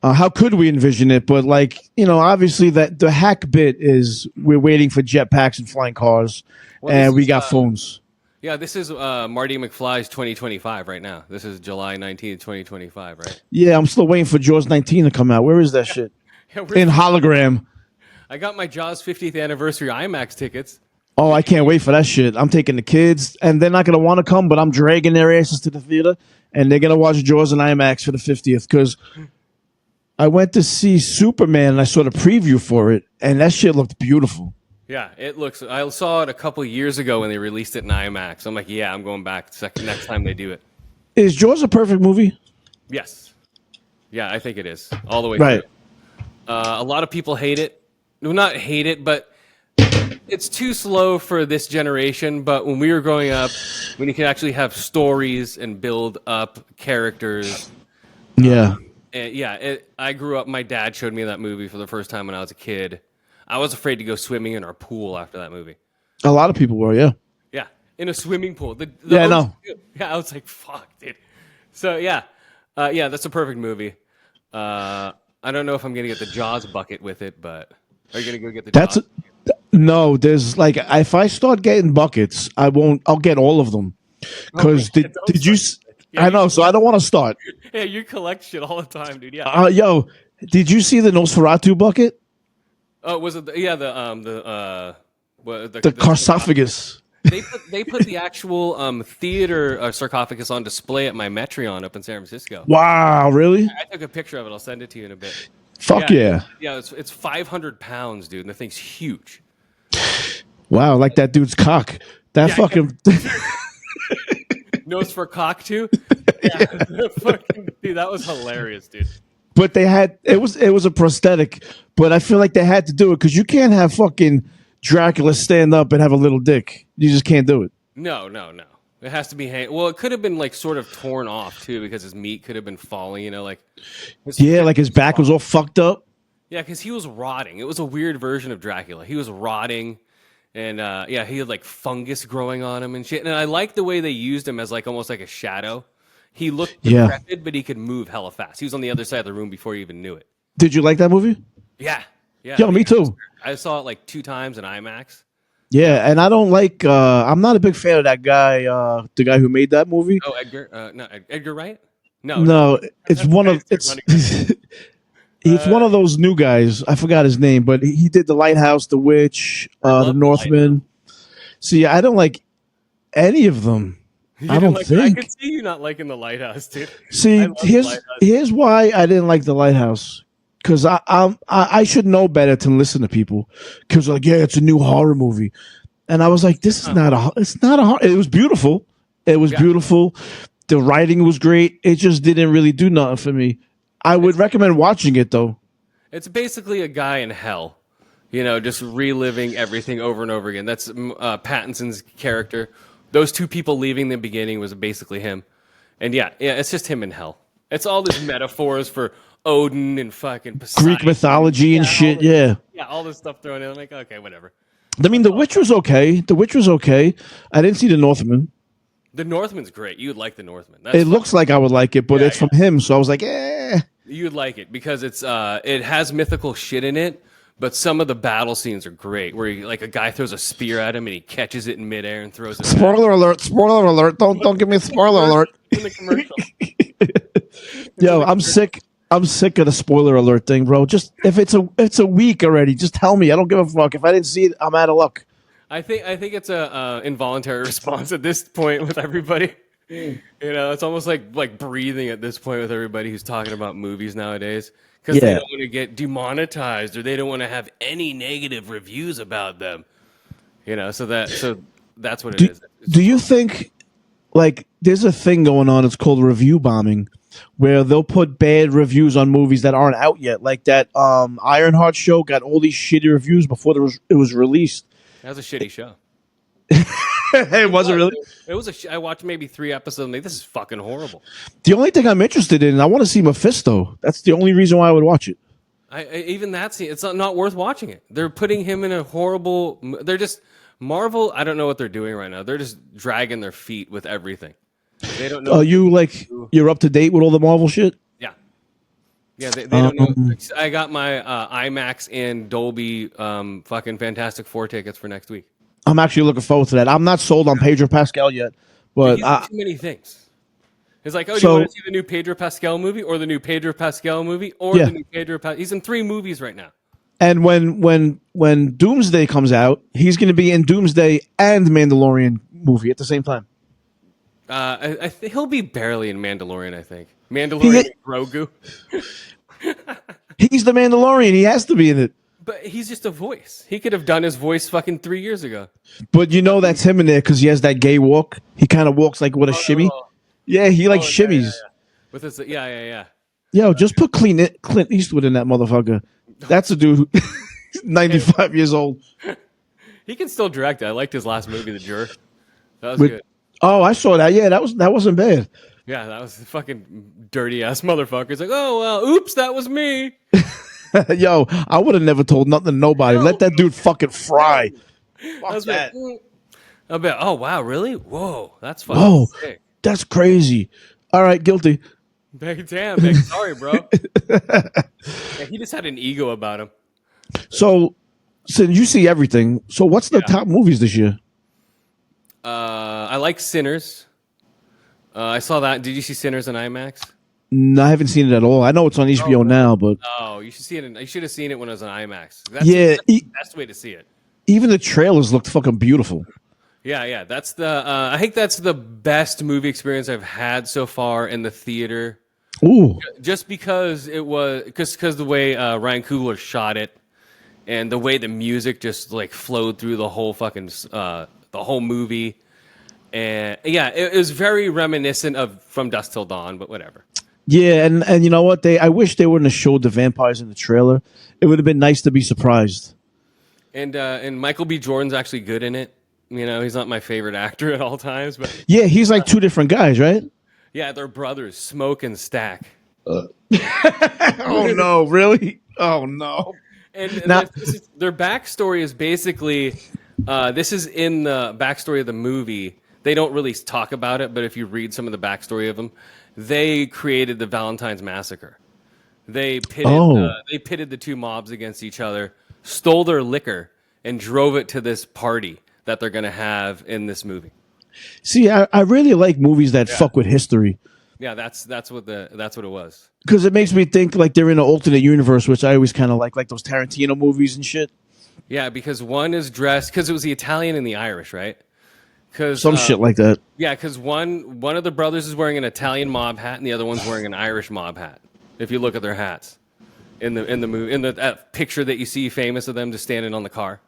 How could we envision it? But obviously that the hack bit is we're waiting for jetpacks and flying cars, and we got phones. Yeah, this is Marty McFly's 2025 right now. This is July 19th, 2025, right? Yeah, I'm still waiting for Jaws 19 to come out. Where is that shit? In hologram. I got my Jaws 50th anniversary IMAX tickets. Oh, I can't wait for that shit. I'm taking the kids, and they're not going to want to come, but I'm dragging their asses to the theater, and they're going to watch Jaws in IMAX for the 50th, because I went to see Superman, and I saw the preview for it, and that shit looked beautiful. Yeah, it looks. I saw it a couple years ago when they released it in IMAX. I'm like, yeah, I'm going back next time they do it. Is Jaws a perfect movie? Yes. Yeah, I think it is all the way right. through. A lot of people hate it. Well, not hate it, but it's too slow for this generation. But when we were growing up, when you could actually have stories and build up characters. Yeah. I grew up. My dad showed me that movie for the first time when I was a kid. I was afraid to go swimming in our pool after that movie. A lot of people were, yeah. Yeah, in a swimming pool. Yeah, I know. Yeah, I was like, fuck, dude. So, yeah, that's a perfect movie. I don't know if I'm going to get the Jaws bucket with it, but are you going to go get the Jaws? No, there's like, if I start getting buckets, I'll get all of them. Because did you... Yeah, I know, so I don't want to start. Yeah, you collect shit all the time, dude. Yeah. Did you see the Nosferatu bucket? Oh, was it? The sarcophagus. They put the actual theater sarcophagus on display at my Metreon up in San Francisco. Wow, really? I took a picture of it. I'll send it to you in a bit. Fuck yeah. Yeah, it's 500 pounds, dude, and the thing's huge. Wow, like that dude's cock. That fucking... Nose for cock, too? Yeah. Fucking, dude, that was hilarious, dude. But it was a prosthetic, but I feel like they had to do it because you can't have fucking Dracula stand up and have a little dick. You just can't do it. No. It has to be well, it could have been like sort of torn off too because his meat could have been falling, like his back was all fucked up. Yeah, because he was rotting. It was a weird version of Dracula. He was rotting, and he had like fungus growing on him and shit. And I like the way they used him as like almost like a shadow. He looked decrepit, but he could move hella fast. He was on the other side of the room before you even knew it. Did you like that movie? Yeah. Yo, me too. I saw it like 2 times in IMAX. Yeah, and I don't like. I'm not a big fan of that guy. The guy who made that movie. Oh, Edgar. No, Edgar Wright. No, it's one of it's. He's one of those new guys. I forgot his name, but he did The Lighthouse, The Witch, The Northman. See, I don't like any of them. I don't think. I could see you not liking The Lighthouse, dude. See, here's why I didn't like The Lighthouse. Because I should know better to listen to people. Because like, yeah, it's a new horror movie, and I was like, this is not a. It's not a horror. It was beautiful. It was beautiful. The writing was great. It just didn't really do nothing for me. I would recommend watching it though. It's basically a guy in hell, just reliving everything over and over again. That's Pattinson's character. Those 2 people leaving the beginning was basically him. And yeah, it's just him in hell. It's all these metaphors for Odin and fucking Poseidon. Greek mythology and shit, Yeah, all this stuff thrown in. I'm like, okay, whatever. I mean, The Witch was okay. I didn't see The Northman. The Northman's great. You would like The Northman. It looks like I would like it, but it's from him, so I was like, eh. You would like it because it has mythical shit in it, but some of the battle scenes are great. Where like a guy throws a spear at him and he catches it in midair and throws it. Spoiler alert! Spoiler alert! Don't give me a spoiler alert. In the commercial. Yo, I'm sick. I'm sick of the spoiler alert thing, bro. Just if it's a week already, just tell me. I don't give a fuck. If I didn't see it, I'm out of luck. I think it's a involuntary response at this point with everybody. You know, it's almost like breathing at this point with everybody who's talking about movies nowadays because they Yeah. don't want to get demonetized or they don't want to have any negative reviews about them. You know, so that's what it is. Do you think like there's a thing going on? It's called review bombing, where they'll put bad reviews on movies that aren't out yet. Like that Ironheart show got all these shitty reviews before it was released. That was a shitty show. Hey, was it really? It was I watched maybe 3 episodes. I'm like, this is fucking horrible. The only thing I'm interested in, I want to see Mephisto. That's the only reason why I would watch it. Even that scene, it's not worth watching it. They're putting him in a horrible. They're just Marvel. I don't know what they're doing right now. They're just dragging their feet with everything. They don't know. You're up to date with all the Marvel shit? Yeah, they don't know. I got my IMAX and Dolby fucking Fantastic Four tickets for next week. I'm actually looking forward to that. I'm not sold on Pedro Pascal yet, but He's in too many things. It's like, do you want to see the new Pedro Pascal movie, or the new Pedro Pascal movie, or the new Pedro? He's in 3 movies right now. And when Doomsday comes out, he's going to be in Doomsday and Mandalorian movie at the same time. I think he'll be barely in Mandalorian. I think Mandalorian and Grogu. He's the Mandalorian. He has to be in it. But he's just a voice. He could have done his voice fucking 3 years ago. But you know that's him in there because he has that gay walk. He kind of walks like with a shimmy. Yeah, he shimmies. Yeah. With his, yeah. Yo, just put Clint Eastwood in that motherfucker. That's a dude who's 95 years old. He can still direct it. I liked his last movie, The Juror. That was good. Oh, I saw that. Yeah, that wasn't bad. Yeah, that was the fucking dirty ass motherfucker. It's like, oh well, oops, that was me. Yo, I would have never told nothing to nobody. Let that dude fucking fry. Fuck that. I bet. Oh wow, really? Whoa, that's fucking sick. That's crazy. All right, guilty. Damn, big sorry, bro. Yeah, he just had an ego about him. So you see everything. So what's the top movies this year? I like Sinners. I saw that. Did you see Sinners on IMAX? No, I haven't seen it at all. I know it's on HBO now, but you should see it. You should have seen it when it was on IMAX. That's the best way to see it. Even the trailers looked fucking beautiful. Yeah. That's the. I think that's the best movie experience I've had so far in the theater. Ooh, just because it was because the way Ryan Coogler shot it, and the way the music just like flowed through the whole fucking the whole movie, and it was very reminiscent of From Dusk Till Dawn, but whatever. Yeah, and you know what? I wish they wouldn't have showed the vampires in the trailer. It would have been nice to be surprised. And Michael B. Jordan's actually good in it. You know, he's not my favorite actor at all times, but yeah, he's like 2 different guys, right? Yeah, they're brothers, Smoke and Stack. Oh no, really? Oh no. And their backstory is basically this is in the backstory of the movie. They don't really talk about it, but if you read some of the backstory of them, they created the Valentine's Massacre. They pitted the 2 mobs against each other, stole their liquor, and drove it to this party that they're going to have in this movie. See, I really like movies that fuck with history. Yeah, that's what it was. Because it makes me think like they're in an alternate universe, which I always kind of like those Tarantino movies and shit. Yeah, because one is dressed because it was the Italian and the Irish, right? Some shit like that. Yeah, because one of the brothers is wearing an Italian mob hat and the other one's wearing an Irish mob hat. If you look at their hats in the movie, in the picture that you see famous of them just standing on the car.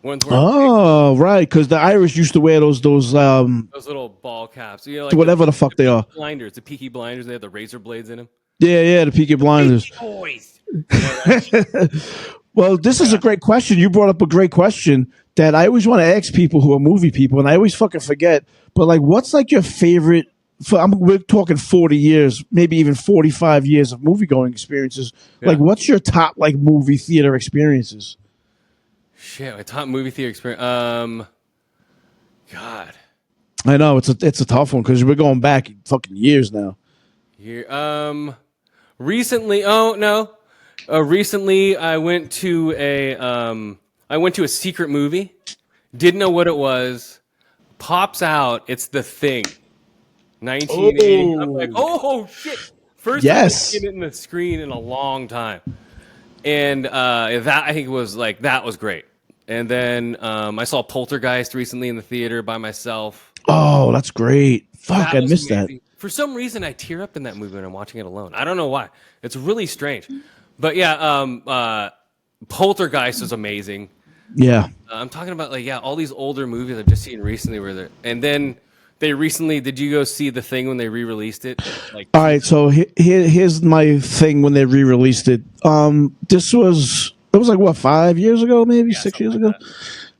Right, because the Irish used to wear those little ball caps, you know, like whatever the fuck they are. Blinders, the Peaky Blinders. They have the razor blades in them. Yeah, the Peaky Blinders. Boys. Well, this is a great question. You brought up a great question that I always want to ask people who are movie people, and I always fucking forget. But like, what's like your favorite? We're talking 40 years, maybe even 45 years of movie going experiences. Yeah. Like, what's your top like movie theater experiences? Shit, my top movie theater experience. God, I know it's a tough one because we're going back fucking years now. Recently, recently I went to a secret movie. Didn't know what it was. Pops out, it's The Thing. 1980. I'm like, oh shit! First time I've seen it in the screen in a long time, and that I think that was great. And then I saw Poltergeist recently in the theater by myself. Oh, that's great. Fuck, That I was missed that. amazing. For some reason, I tear up in that movie when I'm watching it alone. I don't know why. It's really strange. But yeah, Poltergeist is amazing. Yeah. I'm talking about all these older movies I've just seen recently and then they recently, did you go see The Thing when they re-released it? Like, All right, so here's my thing when they re-released it. It was like what, 5 years ago, maybe 6 years ago.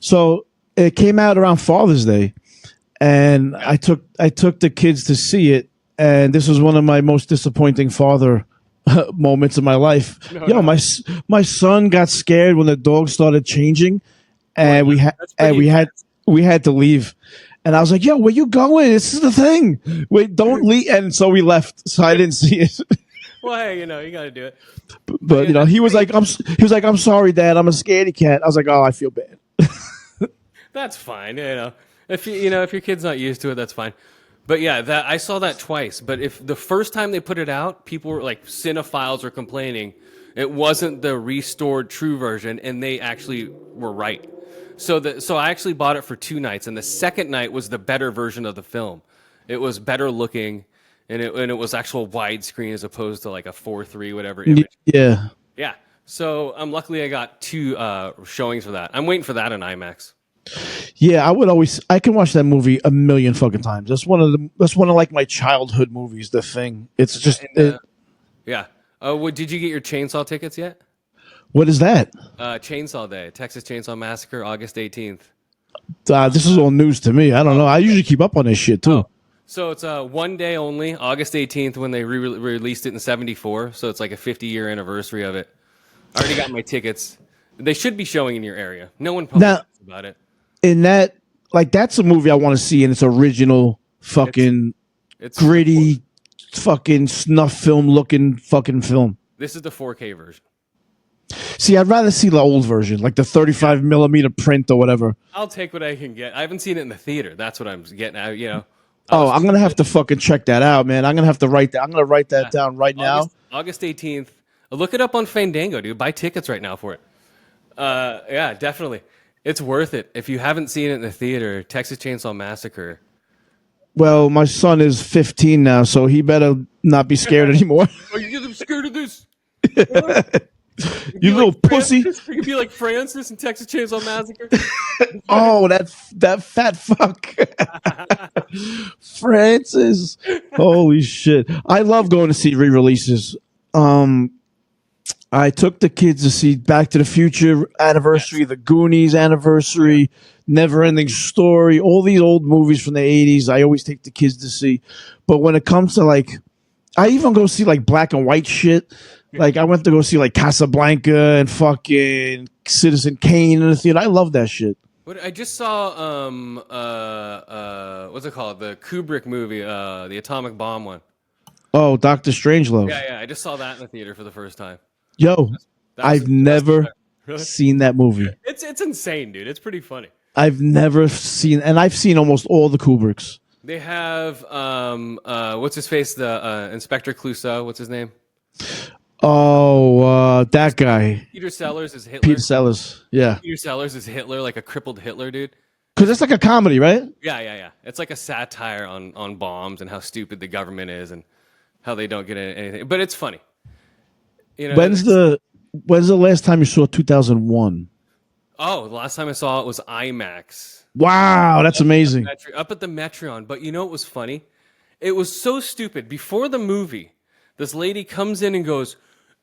So it came out around Father's Day, and I took the kids to see it, and this was one of my most disappointing father moments of my life. My son got scared when the dog started changing, and we had to leave. And I was like, "Yo, where you going? This is The Thing. Wait, don't leave." And so we left. So I didn't see it. well, hey, you got to do it. But he was like, "I'm sorry, Dad. I'm a scaredy cat." I was like, "Oh, I feel bad." That's fine. If if your kid's not used to it, that's fine. But yeah, I saw that twice. But if the first time they put it out, people were like, cinephiles were complaining it wasn't the restored true version, and they actually were right. So I actually bought it for 2 nights, and the second night was the better version of the film. It was better looking, and it was actual widescreen as opposed to like a 4:3 whatever image. Yeah. Yeah. So luckily I got 2 showings for that. I'm waiting for that in IMAX. Yeah, I can watch that movie a million fucking times. That's one of like my childhood movies, The Thing. It's just yeah. Oh, did you get your Chainsaw tickets yet? What is that? Chainsaw Day, Texas Chainsaw Massacre, August 18th. This is all news to me. I don't know. I usually keep up on this shit too. Oh. So it's 1 day only, August 18th, when they released it in '74. So it's like a 50-year anniversary of it. I already got my tickets. They should be showing in your area. No one probably knows about it. In that, that's a movie I want to see in its original fucking it's gritty, fucking snuff film looking fucking film. This is the 4K version. See, I'd rather see the old version, like the 35 millimeter print or whatever. I'll take what I can get. I haven't seen it in the theater. That's what I'm getting at. I'm gonna have to fucking check that out, man. I'm gonna have to write that. I'm gonna write that down right now. August 18th. Look it up on Fandango, dude. Buy tickets right now for it. Yeah, definitely. It's worth it. If you haven't seen it in the theater, Texas Chainsaw Massacre. Well, my son is 15 now, so he better not be scared anymore. Are you scared of this? You little pussy. You could be like Francis in Texas Chainsaw Massacre. Oh, that fat fuck. Francis. Holy shit. I love going to see re-releases. I took the kids to see Back to the Future anniversary, The Goonies anniversary, Never Ending Story, all these old movies from the 80s. I always take the kids to see. But when it comes to I even go see black and white shit. I went to go see Casablanca and fucking Citizen Kane in the theater. I love that shit. I just saw what's it called? The Kubrick movie, the atomic bomb one. Oh, Dr. Strangelove. Yeah. I just saw that in the theater for the first time. Yo, I've never seen that movie. It's insane, dude. It's pretty funny. I've never seen, and I've seen almost all the Kubricks. They have what's his face? The Inspector Clouseau. What's his name? Oh, that guy. Peter Sellers is Hitler. Peter Sellers, yeah. Peter Sellers is Hitler, like a crippled Hitler, dude. Because it's like a comedy, right? Yeah. It's like a satire on bombs and how stupid the government is and how they don't get anything. But it's funny. When's the last time you saw 2001? Oh, the last time I saw it was IMAX. Wow, that's amazing. Up at the Metreon. But you know what was funny? It was so stupid. Before the movie, this lady comes in and goes,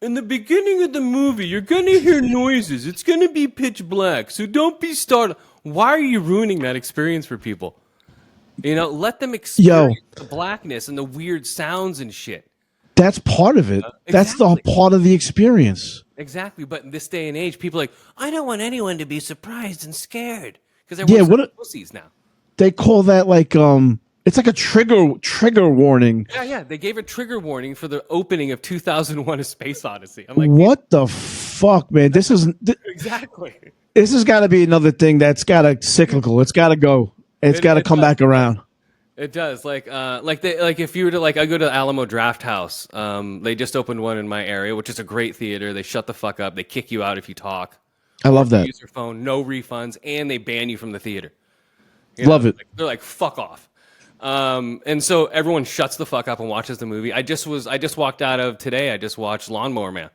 "In the beginning of the movie, you're going to hear noises. It's going to be pitch black, so don't be startled." Why are you ruining that experience for people? Let them experience the blackness and the weird sounds and shit. That's part of it. That's the part of the experience. Exactly. But in this day and age, people are like, I don't want anyone to be surprised and scared. Because everyone's pussies now. They call that it's like a trigger warning. Yeah. They gave a trigger warning for the opening of 2001: A Space Odyssey. I'm like, what the fuck, man? This is exactly. This has got to be another thing that's got to cyclical. It's got to go. It's got to come back around. It does. If you were to I go to Alamo Draft House. They just opened one in my area, which is a great theater. They shut the fuck up. They kick you out if you talk. I love that. Use your phone, no refunds, and they ban you from the theater. Love it. They're like, fuck off. And so everyone shuts the fuck up and watches the movie. I just walked out of today. I just watched Lawnmower Man.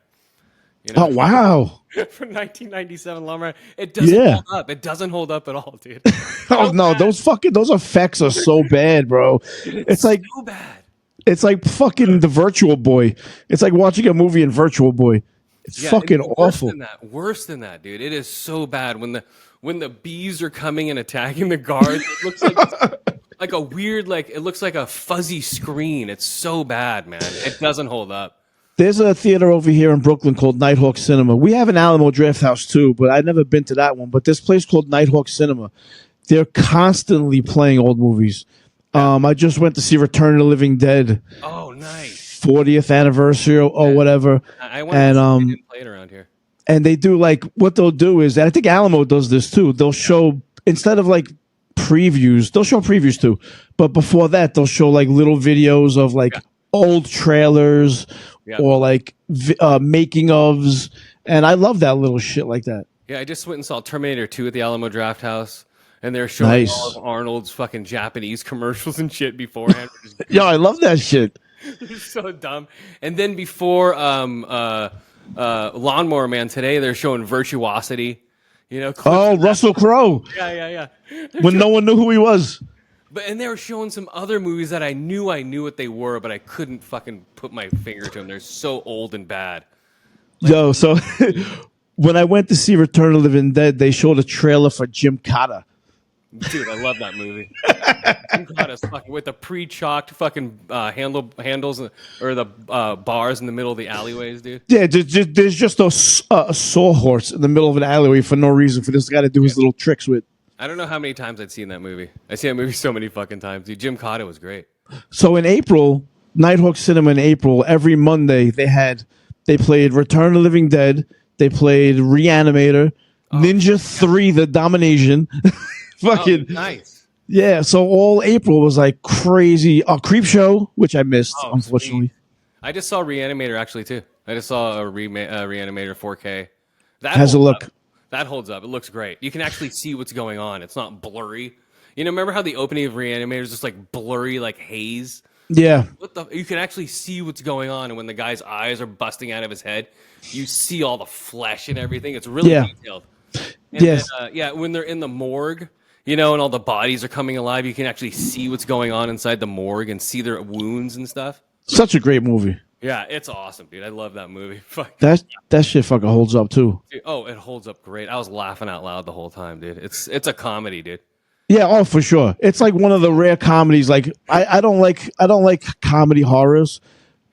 You know? Oh wow! From 1997, Lawnmower. It doesn't hold up. It doesn't hold up at all, dude. Oh no, those effects are so bad, bro. It's like so bad. It's like fucking the Virtual Boy. It's like watching a movie in Virtual Boy. It's fucking awful. Worse than that, dude. It is so bad when the bees are coming and attacking the guards. It looks like a weird, it looks like a fuzzy screen. It's so bad, man. It doesn't hold up. There's a theater over here in Brooklyn called Nighthawk Cinema. We have an Alamo Drafthouse too, but I've never been to that one. But this place called Nighthawk Cinema, they're constantly playing old movies. I just went to see Return of the Living Dead. Oh, nice. 40th anniversary or whatever. I went to didn't play it around here. And they do what they'll do is, and I think Alamo does this too. They'll show, instead of previews, they'll show previews too. But before that, they'll show little videos of old trailers or making ofs. And I love that little shit like that. Yeah, I just went and saw Terminator 2 at the Alamo Drafthouse. And they're showing all of Arnold's fucking Japanese commercials and shit beforehand. Yo, I love that shit. It's so dumb. And then before Lawnmower Man today, they're showing Virtuosity. You know, Russell Crowe. Yeah. When no one knew who he was. And they were showing some other movies that I knew what they were, but I couldn't fucking put my finger to them. They're so old and bad. Yo, so when I went to see Return of the Living Dead, they showed a trailer for Jim Cotta. Dude, I love that movie. Jim Cotta's fucking with the pre-chalked fucking handles or the bars in the middle of the alleyways, dude. Yeah, there's just a sawhorse in the middle of an alleyway for no reason for this guy to do his little tricks with. I don't know how many times I'd seen that movie. I've seen that movie so many fucking times, dude. Jim Cotta was great. So in April, Nighthawk Cinema in April, every Monday they played Return of the Living Dead, they played Reanimator, Ninja 3: The Domination. Fucking nice. Yeah, so all April was crazy. Creep Show, which I missed, unfortunately. Sweet. I just saw Reanimator actually too. I just saw a Reanimator 4K. How's it look? That holds up. It looks great. You can actually see what's going on. It's not blurry. You know, remember how the opening of Reanimator is just blurry, haze? Yeah. You can actually see what's going on, and when the guy's eyes are busting out of his head, you see all the flesh and everything. It's really detailed. And yes. Then, when they're in the morgue, and all the bodies are coming alive, you can actually see what's going on inside the morgue and see their wounds and stuff. Such a great movie. Yeah, it's awesome, dude. I love that movie. Fuck. That shit fucking holds up too. Dude, it holds up great. I was laughing out loud the whole time, dude. It's a comedy, dude. Yeah, for sure. It's one of the rare comedies. I don't like comedy horrors,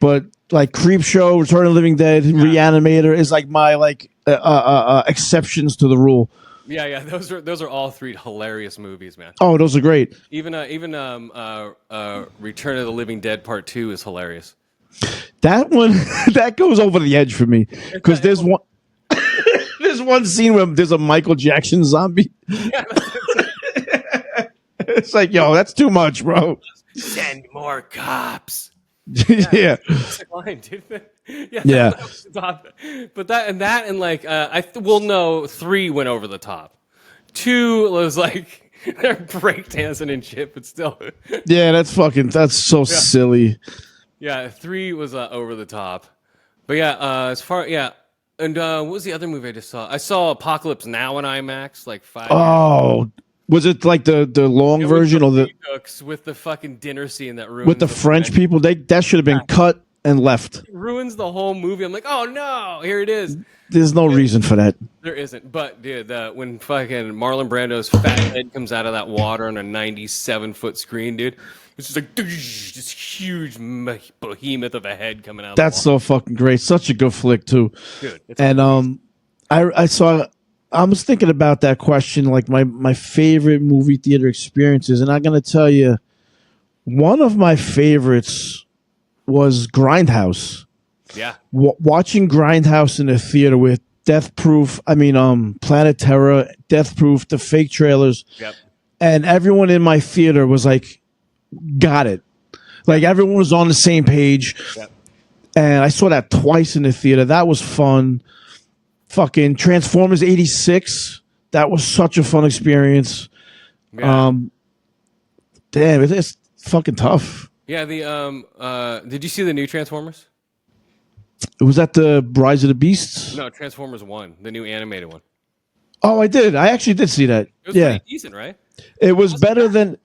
but Creep Show, Return of the Living Dead, Reanimator is my exceptions to the rule. Yeah. Those are all three hilarious movies, man. Oh, those are great. Even Return of the Living Dead Part 2 is hilarious. That one that goes over the edge for me because there's one there's one scene where there's a Michael Jackson zombie. Yeah, it's yo, that's too much, bro. Send more cops. Yeah. Line, dude. Yeah. But we'll know 3 went over the top. 2 was they're breakdancing and shit, but still. Yeah, that's so silly. Yeah, 3 was over the top. But and what was the other movie I just saw? I saw Apocalypse Now in IMAX 5 years. Was it the long version or the with the fucking dinner scene that ruins with the French people? That should have been cut and left. It ruins the whole movie. I'm like, oh no, here it is. There's no reason for that. There isn't. But dude, when fucking Marlon Brando's fat head comes out of that water on a 97-foot screen, dude, it's just this huge behemoth of a head coming out. That's so fucking great. Such a good flick too. Dude, and I saw. I was thinking about that question, my favorite movie theater experiences, and I'm gonna tell you, one of my favorites was Grindhouse. Yeah, watching Grindhouse in the theater with Death Proof. Planet Terror, Death Proof, the fake trailers. Yep. And everyone in my theater was got it. Everyone was on the same page. Yep. And I saw that twice in the theater. That was fun. Fucking Transformers 86. That was such a fun experience. Yeah. Damn, it's fucking tough. Yeah, did you see the new Transformers? Was that the Rise of the Beasts? No, Transformers 1, the new animated one. Oh, I did. I actually did see that. It was Yeah, pretty decent, right? it was better than.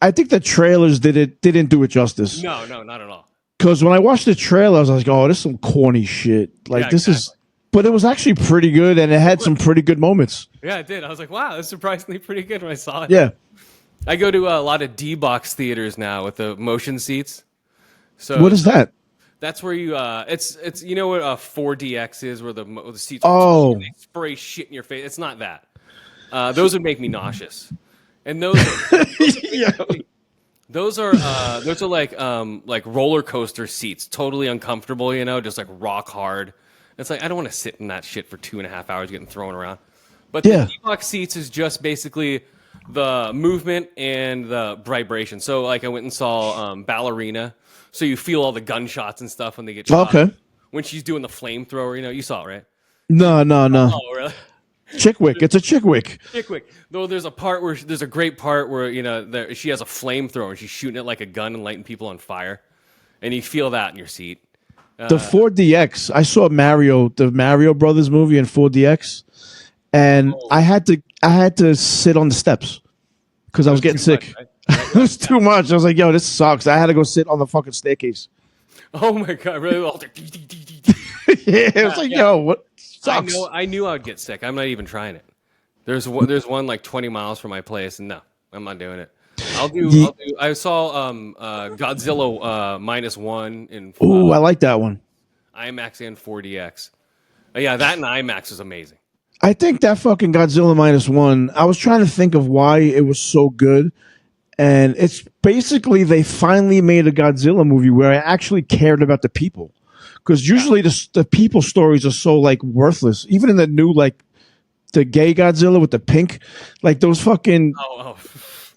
I think the trailers didn't do it justice. No, not at all. Because when I watched the trailer, I was like, "Oh, this is some corny shit." Like Yeah, this exactly. is, but it was actually pretty good, and it had some pretty good moments. Yeah, it did. I was like, wow, that's surprisingly pretty good when I saw it. Yeah. I go to a lot of D-box theaters now with the motion seats. So What is that? that's where you it's you know what 4DX is, where the seats Oh. they spray shit in your face. It's not that. Those would make me nauseous. And those Yeah. those are like roller coaster seats, totally uncomfortable, just like rock hard. It's like I don't want to sit in that shit for 2.5 hours getting thrown around. But Yeah. the D-box seats is just basically the movement and the vibration. So like I went and saw Ballerina, so you feel all the gunshots and stuff when they get shot. Okay. When she's doing the flamethrower, you saw it, right? No. Oh, really? Chickwick. It's a Chickwick. Quick. Though there's a great part where she has a flamethrower and she's shooting it like a gun and lighting people on fire, and you feel that in your seat. The 4DX. I saw the Mario Brothers movie in 4DX, and I had to sit on the steps because I was getting sick. Much, right? It was too much. I was like, "Yo, this sucks." I had to go sit on the fucking staircase. Oh my god! Really? Yeah, it was like, "Yo, what sucks?" I knew I would get sick. I'm not even trying it. There's one like 20 miles from my place, and no, I'm not doing it. I saw Godzilla -1 in Ooh, I like that one. IMAX and 4DX. Yeah, that in IMAX is amazing. I think that fucking Godzilla -1. I was trying to think of why it was so good, and it's basically they finally made a Godzilla movie where I actually cared about the people, because usually the people stories are so like worthless. Even in the new like the gay Godzilla with the pink, like those fucking. Oh.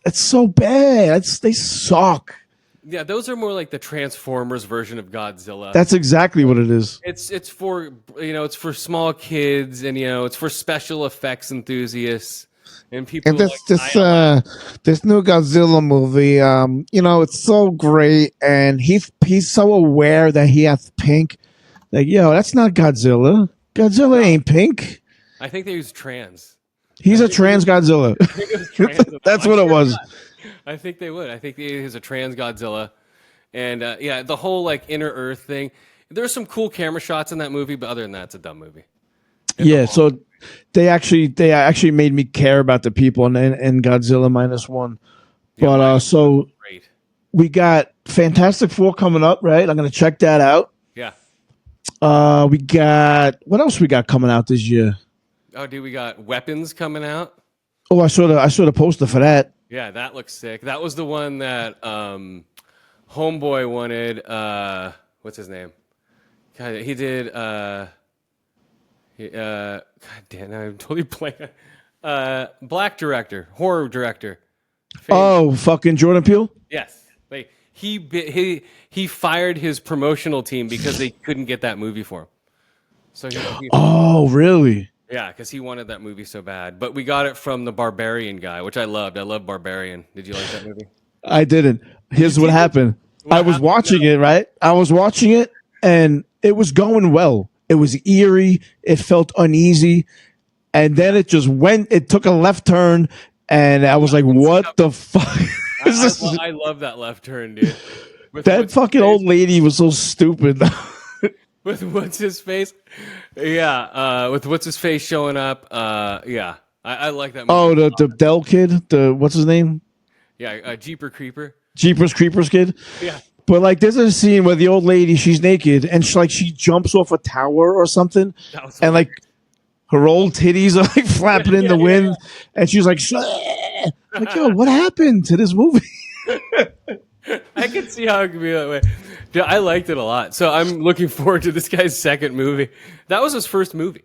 It's so bad. They suck. Yeah, those are more like the Transformers version of Godzilla. That's exactly what it is. It's for it's for small kids, and it's for special effects enthusiasts and people. And this new Godzilla movie, it's so great, and he's so aware that he has pink. Like, yo, that's not Godzilla. Godzilla ain't pink. I think they use trans. He's a trans Godzilla. That's what it was. I think they would. I think he's a trans Godzilla, and the whole like inner Earth thing. There's some cool camera shots in that movie, but other than that, it's a dumb movie. Yeah, so they actually made me care about the people in Godzilla -1. But so Great. we got Fantastic Four coming up, right? I'm gonna check that out. Yeah. We got what else we got coming out this year? Oh, dude, we got Weapons coming out. Oh, I saw the poster for that. Yeah, that looks sick. That was the one that Homeboy wanted. What's his name? God, he did. God damn, I'm totally blank. Black director, horror director. Oh, fucking Jordan Peele. Yes, like he fired his promotional team because they couldn't get that movie for him. So Oh, really? yeah, because he wanted that movie so bad. But we got it from the Barbarian guy, which I loved. I love Barbarian. Did you like that movie? I didn't. Here's what happened. I was watching it, right? I was watching it, and it was going well. It was eerie. It felt uneasy. And then it just it took a left turn, and I was like, what the fuck is this? I love that left turn, dude. That fucking old lady was so stupid. With what's his face? Yeah, with what's his face showing up. Yeah, I like that movie. Oh, the Dell kid. What's his name? Yeah, Jeepers Creepers kid. Yeah. But like, there's a scene where the old lady, she's naked, and she jumps off a tower or something, and like her old titties are like flapping in the wind, and she's like, like, yo, what happened to this movie? I can see how it could be that way. Dude, I liked it a lot, so I'm looking forward to this guy's second movie. That was his first movie.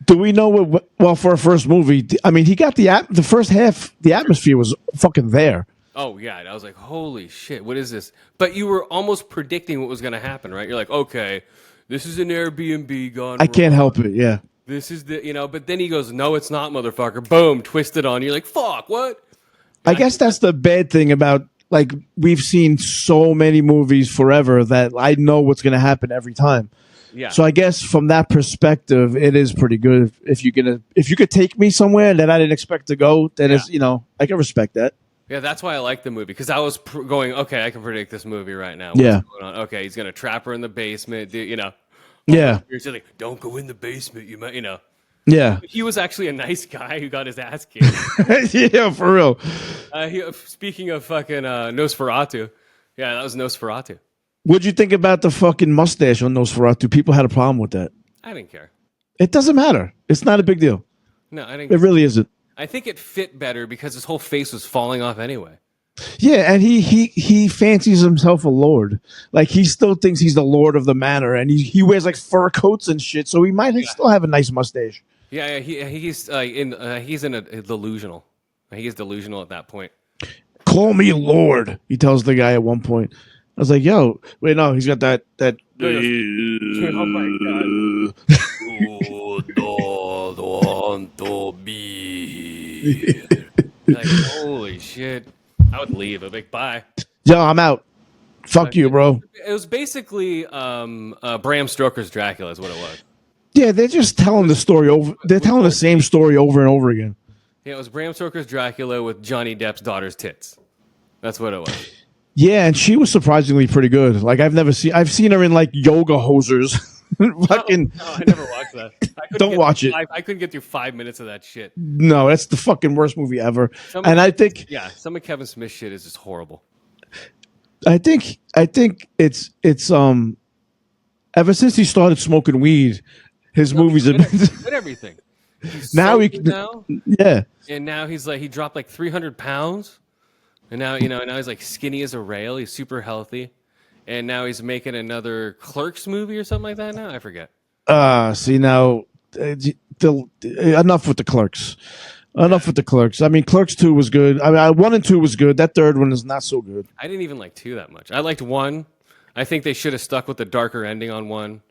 Do we know what? Well, for a first movie, I mean, he got the first half. The atmosphere was fucking there. Oh yeah, and I was like, holy shit, what is this? But you were almost predicting what was going to happen, right? You're like, okay, this is an Airbnb gone I can't help it. Yeah. This is but then he goes, no, it's not, motherfucker. Boom, twisted on. You're like, fuck, what? I guess that's the bad thing about like we've seen so many movies forever that I know what's going to happen every time. Yeah. So I guess from that perspective, it is pretty good. If you could take me somewhere that I didn't expect to go, then it's I can respect that. Yeah, that's why I like the movie, because I was going, okay, I can predict this movie right now. Yeah. Going on? Okay, he's gonna trap her in the basement. Yeah. He's like, don't go in the basement. You might, Yeah. He was actually a nice guy who got his ass kicked. Yeah, for real. Speaking of fucking Nosferatu, yeah, that was Nosferatu. What'd you think about the fucking mustache on Nosferatu? People had a problem with that. I didn't care. It doesn't matter. It's not a big deal. No, I didn't. It really isn't. I think it fit better because his whole face was falling off anyway. Yeah, and he fancies himself a lord. Like he still thinks he's the lord of the manor, and he wears like fur coats and shit. So he might still have a nice mustache. Yeah, he's he's in a delusional. He's delusional at that point. Call me lord, he tells the guy at one point. I was like, yo, wait, no, he's got that. Oh my god. You don't want to be. Like, holy shit. I would leave. I'd be like, bye. Yo, I'm out. Fuck you, bro. It was basically Bram Stoker's Dracula is what it was. Yeah, they're just telling the story over. They're telling the same story over and over again. Yeah, it was Bram Stoker's Dracula with Johnny Depp's daughter's tits. That's what it was. Yeah, and she was surprisingly pretty good. Like I've seen her in like yoga hosers. Fucking. No, I never watched that. Don't watch it. I couldn't get through 5 minits of that shit. No, that's the fucking worst movie ever. I think some of Kevin Smith's shit is just horrible. I think it's ever since he started smoking weed, his movies have been With everything. He's now yeah. And now he dropped like 300 pounds. And now, now he's like skinny as a rail. He's super healthy. And now he's making another Clerks movie or something like that now. I forget. See now, enough with the Clerks. Enough with the Clerks. I mean, Clerks 2 was good. I mean, 1 and 2 was good. That third one is not so good. I didn't even like 2 that much. I liked 1. I think they should have stuck with the darker ending on 1.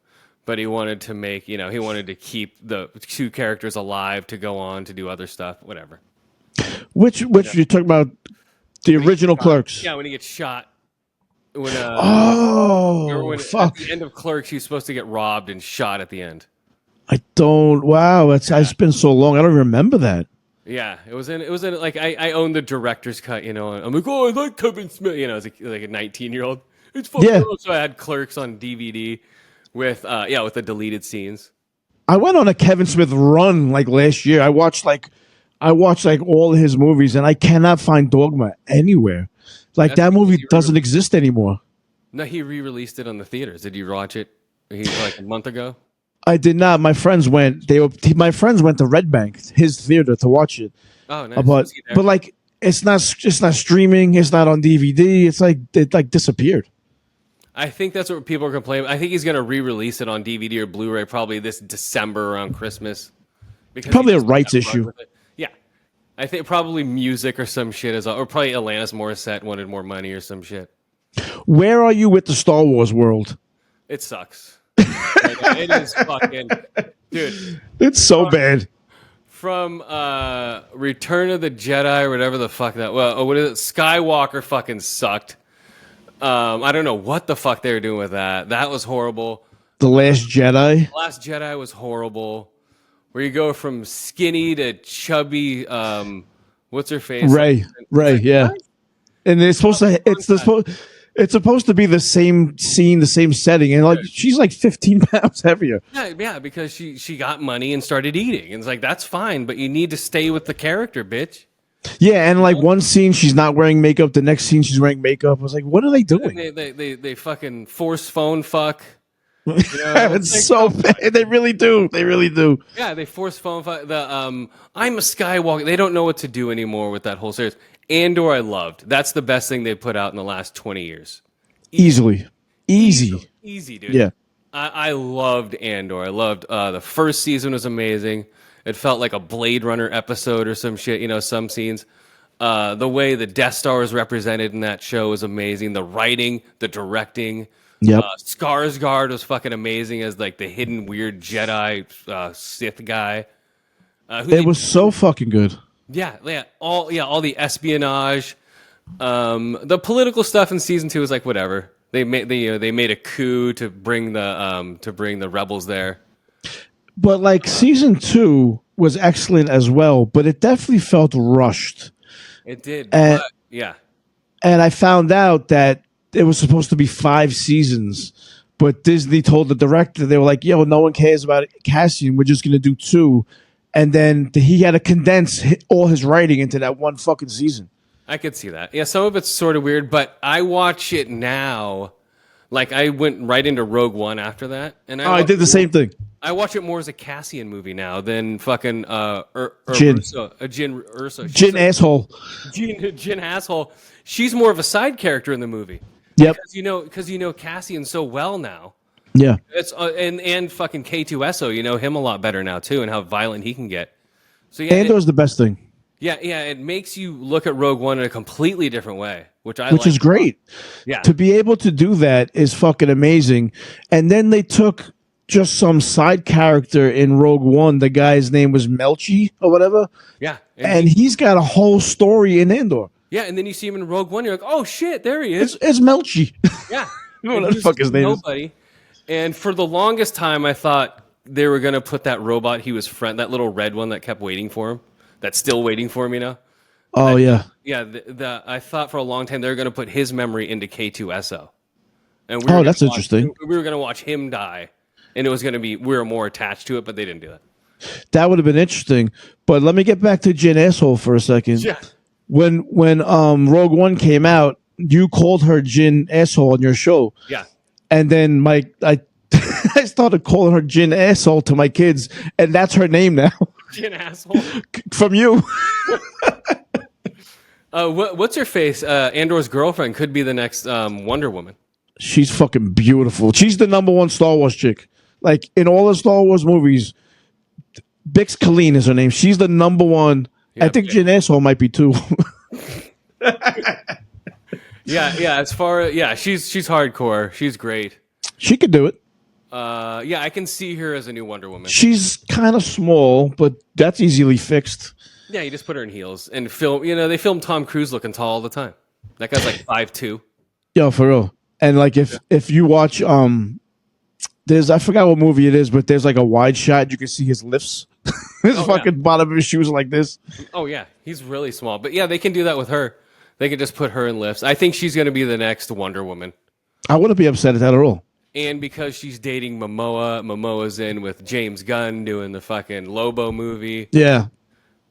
But he wanted to make, he wanted to keep the 2 characters alive to go on to do other stuff, whatever. Which you talking about? The original Clerks. Yeah, when he gets shot. When, fuck. At the end of Clerks, he's supposed to get robbed and shot at the end. I don't. Wow, it's been so long. I don't remember that. Yeah, it was in like I own the director's cut, and I'm like, oh, I like Kevin Smith, as like a 19-year-old. It's fun. Yeah. So I had Clerks on DVD with the deleted scenes. I went on a Kevin Smith run like last year. I watched like all of his movies, and I cannot find Dogma anywhere. Like that movie doesn't exist anymore. No, he re-released it on the theaters. Did you watch it? Like a month ago. I did not. My friends went. My friends went to Red Bank, his theater, to watch it. Oh, nice. But like it's not streaming. It's not on DVD. It's like it like disappeared. I think that's what people are complaining. I think he's going to re-release it on DVD or Blu-ray probably this December around Christmas. Because probably a rights issue. Yeah. I think probably music or some shit or probably Alanis Morissette wanted more money or some shit. Where are you with the Star Wars world? It sucks. It is fucking, dude. It's so bad. From Return of the Jedi or whatever the fuck that. Well, what is it? Skywalker fucking sucked. I don't know what the fuck they were doing with that. That was horrible. The Last Jedi. The Last Jedi was horrible. Where you go from skinny to chubby. What's her face? Ray, yeah. And it's supposed to. It's supposed to be the same scene, the same setting, and like she's like 15 pounds heavier. Yeah, because she got money and started eating, and it's like that's fine, but you need to stay with the character, bitch. Yeah, and like one scene she's not wearing makeup, the next scene she's wearing makeup. I was like, what are they doing? They fucking force phone fuck. It's so bad. They really do. Yeah, they force phone fuck. I'm a Skywalker. They don't know what to do anymore with that whole series. Andor, I loved. That's the best thing they put out in the last 20 years. Easy, dude. Yeah, I loved Andor. I loved the first season was amazing. It felt like a Blade Runner episode or some shit. Some scenes. The way the Death Star was represented in that show was amazing. The writing, the directing. Yep. Skarsgård was fucking amazing as like the hidden weird Jedi Sith guy. It was so fucking good. Yeah, all the espionage. The political stuff in season 2 is like whatever. They made a coup to bring the rebels there. But like season 2 was excellent as well, but it definitely felt rushed. It did. And, But, yeah. and I found out that it was supposed to be 5 seasons, but Disney told the director, they were like, "Yo, no one cares about Cassian. We're just gonna do 2." And then he had to condense all his writing into that one fucking season. I could see that. Yeah, some of it's sort of weird, but I watch it now. Like I went right into Rogue One after that, and I did the same thing. I watch it more as a Cassian movie now than fucking Jin. Jin Urso. Jin asshole. Jin asshole. She's more of a side character in the movie. Yep. Because you know Cassian so well now. Yeah. It's and fucking K2SO, you know him a lot better now too, and how violent he can get. So yeah, Andor's the best thing. Yeah, it makes you look at Rogue One in a completely different way, which is great. Yeah. To be able to do that is fucking amazing. And then they took just some side character in Rogue One. The guy's name was Melchi or whatever. Yeah. And he's got a whole story in Andor. Yeah, and then you see him in Rogue One, you're like, oh shit, there he is. It's Melchi. Yeah. What the fuck his name is. Nobody. And for the longest time, I thought they were going to put that robot he was that little red one that kept waiting for him. That's still waiting for him, you know? Oh, yeah. Yeah, I thought for a long time they were going to put his memory into K2SO. And that's interesting. We were going to watch him die, and it was going to be, we were more attached to it, but they didn't do that. That would have been interesting. But let me get back to Jin Asshole for a second. Yeah. When Rogue One came out, you called her Jin Asshole on your show. Yeah. And then I started calling her Jin Asshole to my kids, and that's her name now. Jin Asshole. From you. What's her face? Andor's girlfriend could be the next Wonder Woman. She's fucking beautiful. She's the number one Star Wars chick. Like, in all the Star Wars movies, Bix Colleen is her name. She's the number one. Yeah, I think Jin Asshole might be too. Yeah. She's hardcore. She's great. She could do it. Yeah, I can see her as a new Wonder Woman. She's kind of small, but that's easily fixed. Yeah, you just put her in heels and film. You know, they film Tom Cruise looking tall all the time. That guy's like 5'2". Yo, for real. And like if you watch there's, I forgot what movie it is, but there's like a wide shot. You can see his lifts. His bottom of his shoes are like this. Oh yeah, he's really small. But yeah, they can do that with her. They can just put her in lifts. I think she's going to be the next Wonder Woman. I wouldn't be upset at that at all. And because she's dating Momoa's in with James Gunn doing the fucking Lobo movie. Yeah.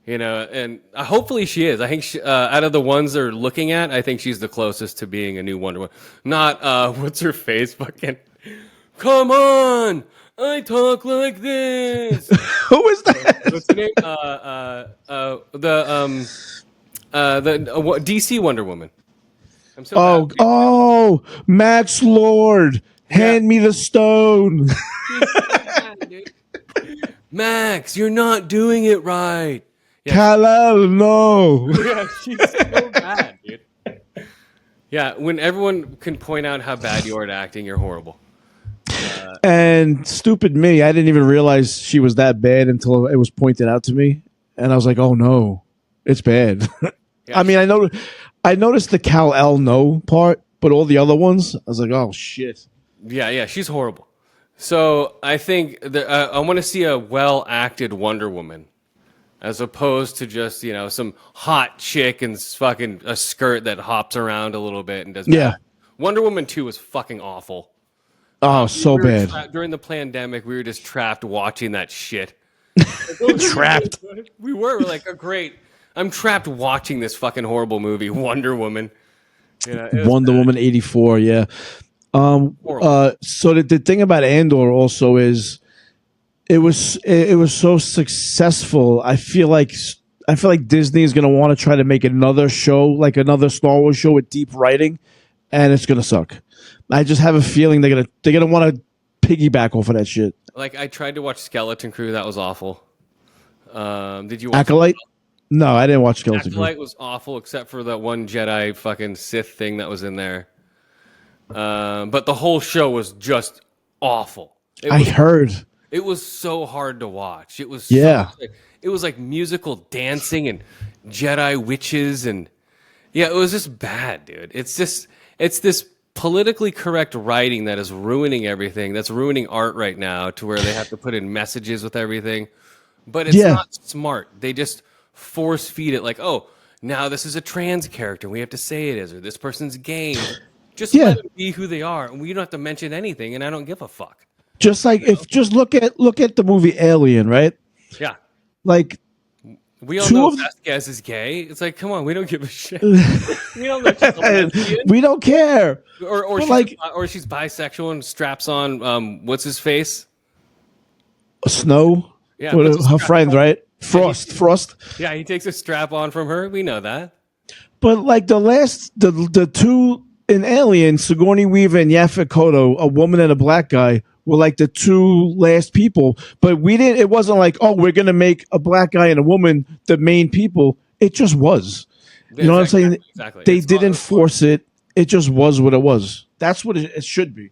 You know, and hopefully she is. I think out of the ones they're looking at, I think she's the closest to being a new Wonder Woman. Not, what's her face? Fucking, come on! I talk like this! Who is that? What's her name? The DC Wonder Woman. I'm so bad. Max Lord! Hand me the stone! Max, you're not doing it right! Yeah. Kal-El, no! Yeah, she's so bad, dude. Yeah, when everyone can point out how bad you are at acting, you're horrible. And stupid me, I didn't even realize she was that bad until it was pointed out to me. And I was like, oh no, it's bad. Yeah, I mean, I noticed the Kal-El no part, but all the other ones, I was like, oh shit. Yeah, she's horrible. So I think I want to see a well-acted Wonder Woman, as opposed to just, you know, some hot chick and fucking a skirt that hops around a little bit and does. Yeah. Bad. Wonder Woman 2 was fucking awful. Oh, so bad. During the pandemic, we were just trapped watching that shit. Trapped. We were like, oh, great. I'm trapped watching this fucking horrible movie, Wonder Woman. You know, Wonder Woman 84, yeah. So the thing about Andor also is it was so successful. I feel like Disney is going to want to try to make another show, like another Star Wars show with deep writing, and it's going to suck. I just have a feeling they're gonna want to piggyback off of that shit. Like, I tried to watch Skeleton Crew, that was awful. Did you watch Acolyte? No, I didn't watch Skeleton Crew. Acolyte was awful, except for that one Jedi fucking Sith thing that was in there. But the whole show was just awful. I heard it was so hard to watch. It was it was like musical dancing and Jedi witches, and Yeah, it was just bad, dude. It's this politically correct writing that is ruining everything. That's ruining art right now to where they have to put in messages with everything. But it's Yeah. not smart. They just force feed it like, oh, now this is a trans character. We have to say it is, or this person's gay. Just Yeah. let them be who they are, and we don't have to mention anything. And I don't give a fuck. Just like just look at the movie Alien, right? Yeah, Like we all two know of Vasquez is gay. It's like, come on, we don't give a shit. We don't know she's a lesbian. we don't care. Or But she's, like or she's bisexual and straps on what's his face? Snow. Yeah, What, puts a her strap friend, on. right? Frost. Yeah, he takes a strap on from her. We know that. But like the two in Alien, Sigourney Weaver and Yaphet Kotto, a woman and a black guy, were like the two last people. But we didn't. It wasn't like, oh, we're gonna make a black guy and a woman the main people. It just was. You know what I'm saying? Exactly. They didn't force it. It just was what it was. That's what it should be.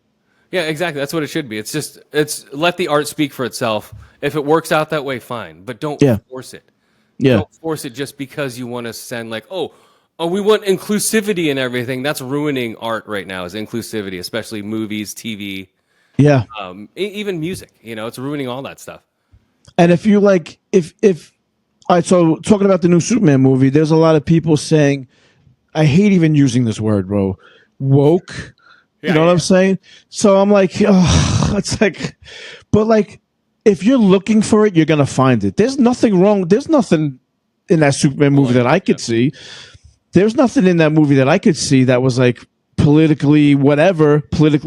Yeah, exactly. That's what it should be. It's let the art speak for itself. If it works out that way, fine. But don't force it. Yeah. Don't force it just because you want to send like, oh, we want inclusivity and everything. That's ruining art right now. Is inclusivity, especially movies, TV, Yeah. even music. It's ruining all that stuff. And if you like, if all right, so talking about the new Superman movie, there's a lot of people saying, I hate even using this word, bro, woke. You know what I'm saying? So I'm like, oh, it's like, but like, if you're looking for it, you're gonna find it. There's nothing wrong. There's nothing in that Superman movie that I could see. There's nothing in that movie that I could see that was like politically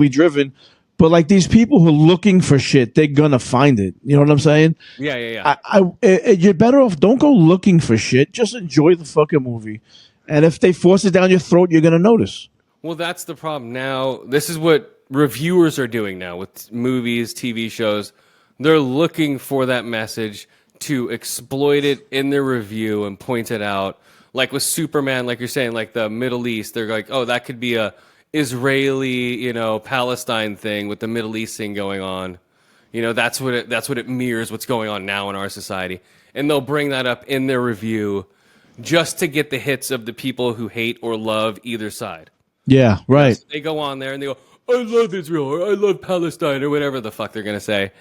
driven. But like these people who are looking for shit, they're gonna find it. You know what I'm saying? Yeah. You're better off. Don't go looking for shit. Just enjoy the fucking movie. And if they force it down your throat, you're gonna notice. Well, that's the problem. Now, this is what reviewers are doing now with movies, TV shows. They're looking for that message to exploit it in their review and point it out. Like with Superman, like you're saying, like the Middle East, they're like, oh, that could be a Israeli, Palestine thing with the Middle East thing going on. That's what it mirrors what's going on now in our society. And they'll bring that up in their review just to get the hits of the people who hate or love either side. Yeah, right. So they go on there and they go, I love Israel or I love Palestine or whatever the fuck they're going to say.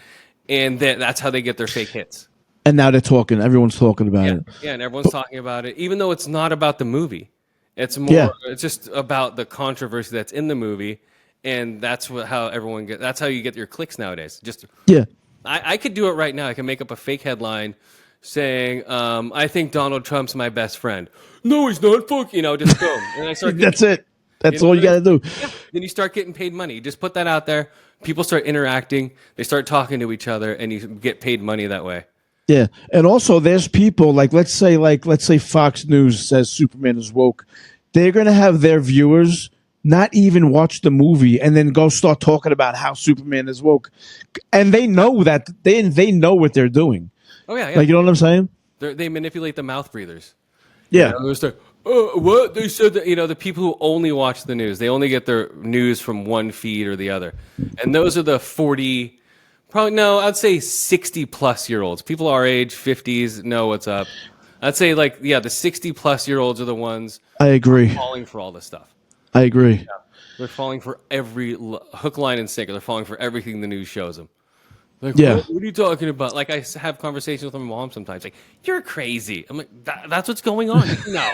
And that's how they get their fake hits. And now they're talking. Everyone's talking about it. Yeah, and everyone's talking about it, even though it's not about the movie. It's more. It's just about the controversy that's in the movie, and that's how everyone gets. That's how you get your clicks nowadays. I could do it right now. I can make up a fake headline saying, "I think Donald Trump's my best friend." No, he's not. Fuck, just boom, and I start. That's it. That's all you got to do. Yeah. Then you start getting paid money. You just put that out there. People start interacting. They start talking to each other, and you get paid money that way. Yeah, and also there's people let's say Fox News says Superman is woke. They're gonna have their viewers not even watch the movie and then go start talking about how Superman is woke, and they know that they know what they're doing. Oh yeah. Like, you know what I'm saying? They manipulate the mouth breathers. Yeah. What they said that the people who only watch the news, they only get their news from one feed or the other, and those are the 40. Probably no, I'd say 60-plus-year-olds. People our age, 50s, know what's up. I'd say the 60-plus-year-olds are the ones. I agree. Falling for all this stuff. I agree. Yeah. They're falling for every hook, line, and sinker. They're falling for everything the news shows them. Like, what are you talking about? Like, I have conversations with my mom sometimes. Like, you're crazy. I'm like, that's what's going on. No.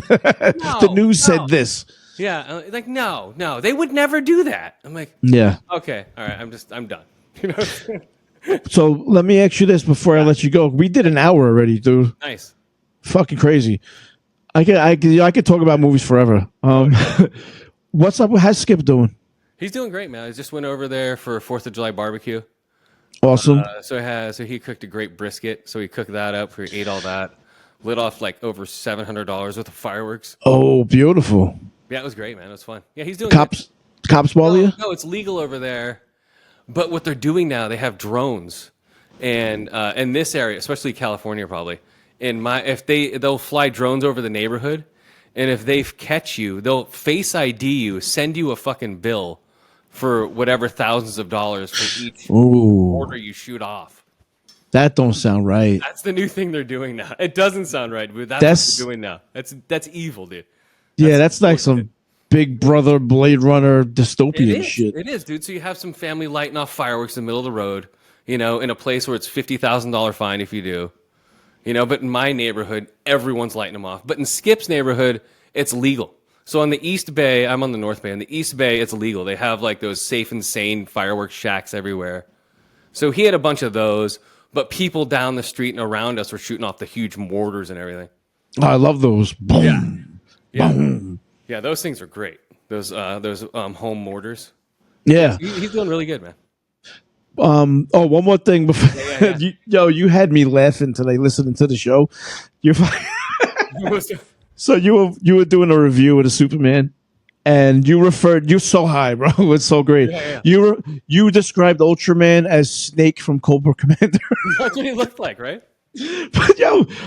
The news said this. Yeah. Like, no. They would never do that. I'm like, yeah. Okay. All right. I'm done. So let me ask you this before I let you go. We did an hour already, dude. Nice. Fucking crazy. I could talk about movies forever. What's up? How's Skip doing? He's doing great, man. I just went over there for 4th of July barbecue. Awesome. So he cooked a great brisket. So he cooked that up. We ate all that. Lit off like over $700 worth of fireworks. Oh, beautiful. Yeah, it was great, man. It was fun. Yeah, he's doing cops ball you? No, it's legal over there. But what they're doing now, they have drones, and in this area, especially California, probably. They'll fly drones over the neighborhood, and if they catch you, they'll face ID you, send you a fucking bill for whatever thousands of dollars for each order you shoot off. That don't sound right. That's the new thing they're doing now. It doesn't sound right, but that's what they're doing now. That's evil, dude. Yeah, that's like some Big Brother, Blade Runner, dystopian shit. It is, dude. So you have some family lighting off fireworks in the middle of the road, in a place where it's $50,000 fine if you do. But in my neighborhood, everyone's lighting them off. But in Skip's neighborhood, it's legal. So on the East Bay, I'm on the North Bay. On the East Bay, it's legal. They have like those safe and sane fireworks shacks everywhere. So he had a bunch of those, but people down the street and around us were shooting off the huge mortars and everything. Oh, I love those. Boom. Yeah. Boom. Yeah, those things are great. Those home mortars. Yeah. He's doing really good, man. One more thing before you had me laughing today listening to the show. So you were doing a review of the Superman, and you're so high, bro. It's so great. Yeah. You described Ultraman as Snake from Cobra Commander. That's what he looked like, right? But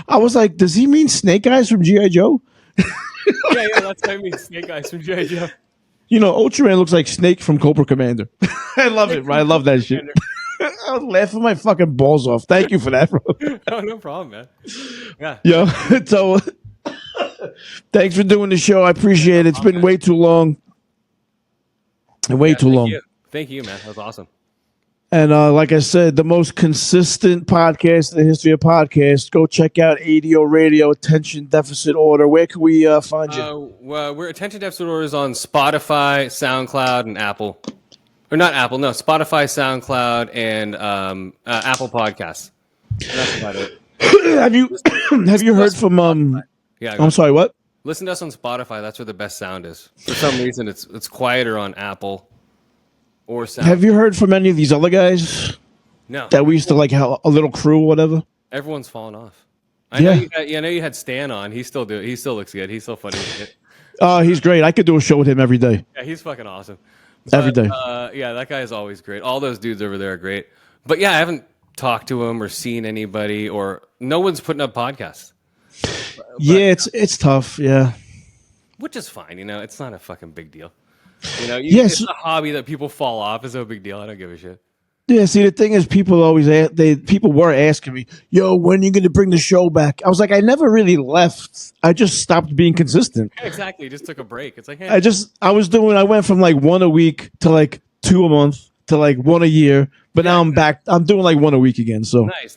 I was like, does he mean Snake Eyes from G.I. Joe? Yeah, that's what I mean. Snake Eyes from G.I. Joe. Ultraman looks like Snake from Cobra Commander. I love it, bro. I love that shit. I was laughing my fucking balls off. Thank you for that, bro. Oh, no problem, man. Yeah. Yo, so thanks for doing the show. I appreciate it. It's been way too long. Too long. Thank you, man. That was awesome. And like I said, the most consistent podcast in the history of podcasts. Go check out ADOradio, Attention Deficit Order. Where can we find you? We're Attention Deficit Order is on Spotify, SoundCloud, and Apple. Or not Apple, no. Spotify, SoundCloud, and Apple Podcasts. And that's about it. Have you heard from Yeah, I'm sorry, what? Listen to us on Spotify. That's where the best sound is. For some reason, it's quieter on Apple or SoundCloud. Have you heard from any of these other guys? No. That we used to like have a little crew or whatever? Everyone's fallen off. I know you had Stan on. He still looks good. He's so funny. He's great. I could do a show with him every day. Yeah, he's fucking awesome. Every day. Yeah, that guy is always great. All those dudes over there are great. But yeah, I haven't talked to him or seen anybody, or no one's putting up podcasts. Yeah, it's tough. Yeah, which is fine. It's not a fucking big deal. Yes, it's a hobby that people fall off. It's no big deal. I don't give a shit. Yeah, see, the thing is, people were asking me, "Yo, when are you going to bring the show back?" I was like, I never really left. I just stopped being consistent. Yeah, exactly. Just took a break. It's like, hey. I went from like one a week to like 2 a month to like 1 a year, but now I'm back. I'm doing like 1 a week again. So nice.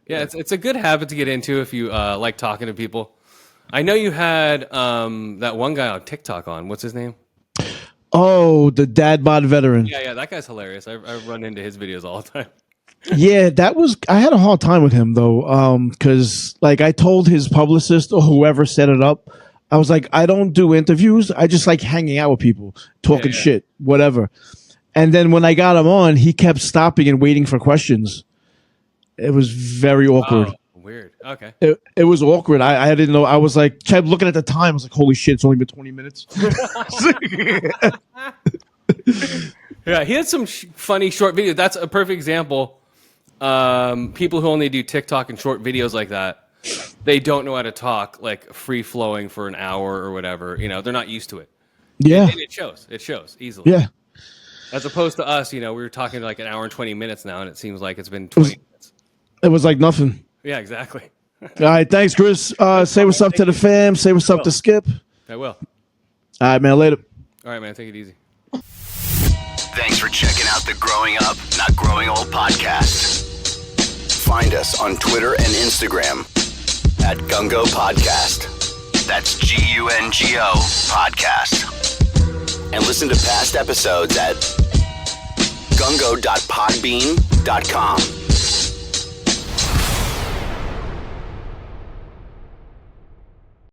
Yeah, it's a good habit to get into if you like talking to people. I know you had that one guy on TikTok on. What's his name? Oh, the dad bod veteran. Yeah, that guy's hilarious. I run into his videos all the time. Yeah, I had a hard time with him though, because like I told his publicist or whoever set it up, I was like, I don't do interviews. I just like hanging out with people, talking shit, whatever. And then when I got him on, he kept stopping and waiting for questions. It was very awkward. Oh, weird. Okay. It was awkward. I didn't know. I was like, kept looking at the time. I was like, holy shit, it's only been 20 minutes. Yeah, he had some funny short videos. That's a perfect example. People who only do TikTok and short videos like that, they don't know how to talk like free flowing for an hour or whatever. They're not used to it. Yeah. And it shows. It shows easily. Yeah. As opposed to us, we were talking like an hour and 20 minutes now, and it seems like it's been 20 minutes. It was like nothing. Yeah, exactly. All right, thanks, Chris. Say what's up to the fam. Say what's up to Skip. I will. All right, man. Later. All right, man. Take it easy. Thanks for checking out the Growing Up, Not Growing Old podcast. Find us on Twitter and Instagram at Gungo Podcast. That's GUNGO Podcast. And listen to past episodes at gungo.podbean.com.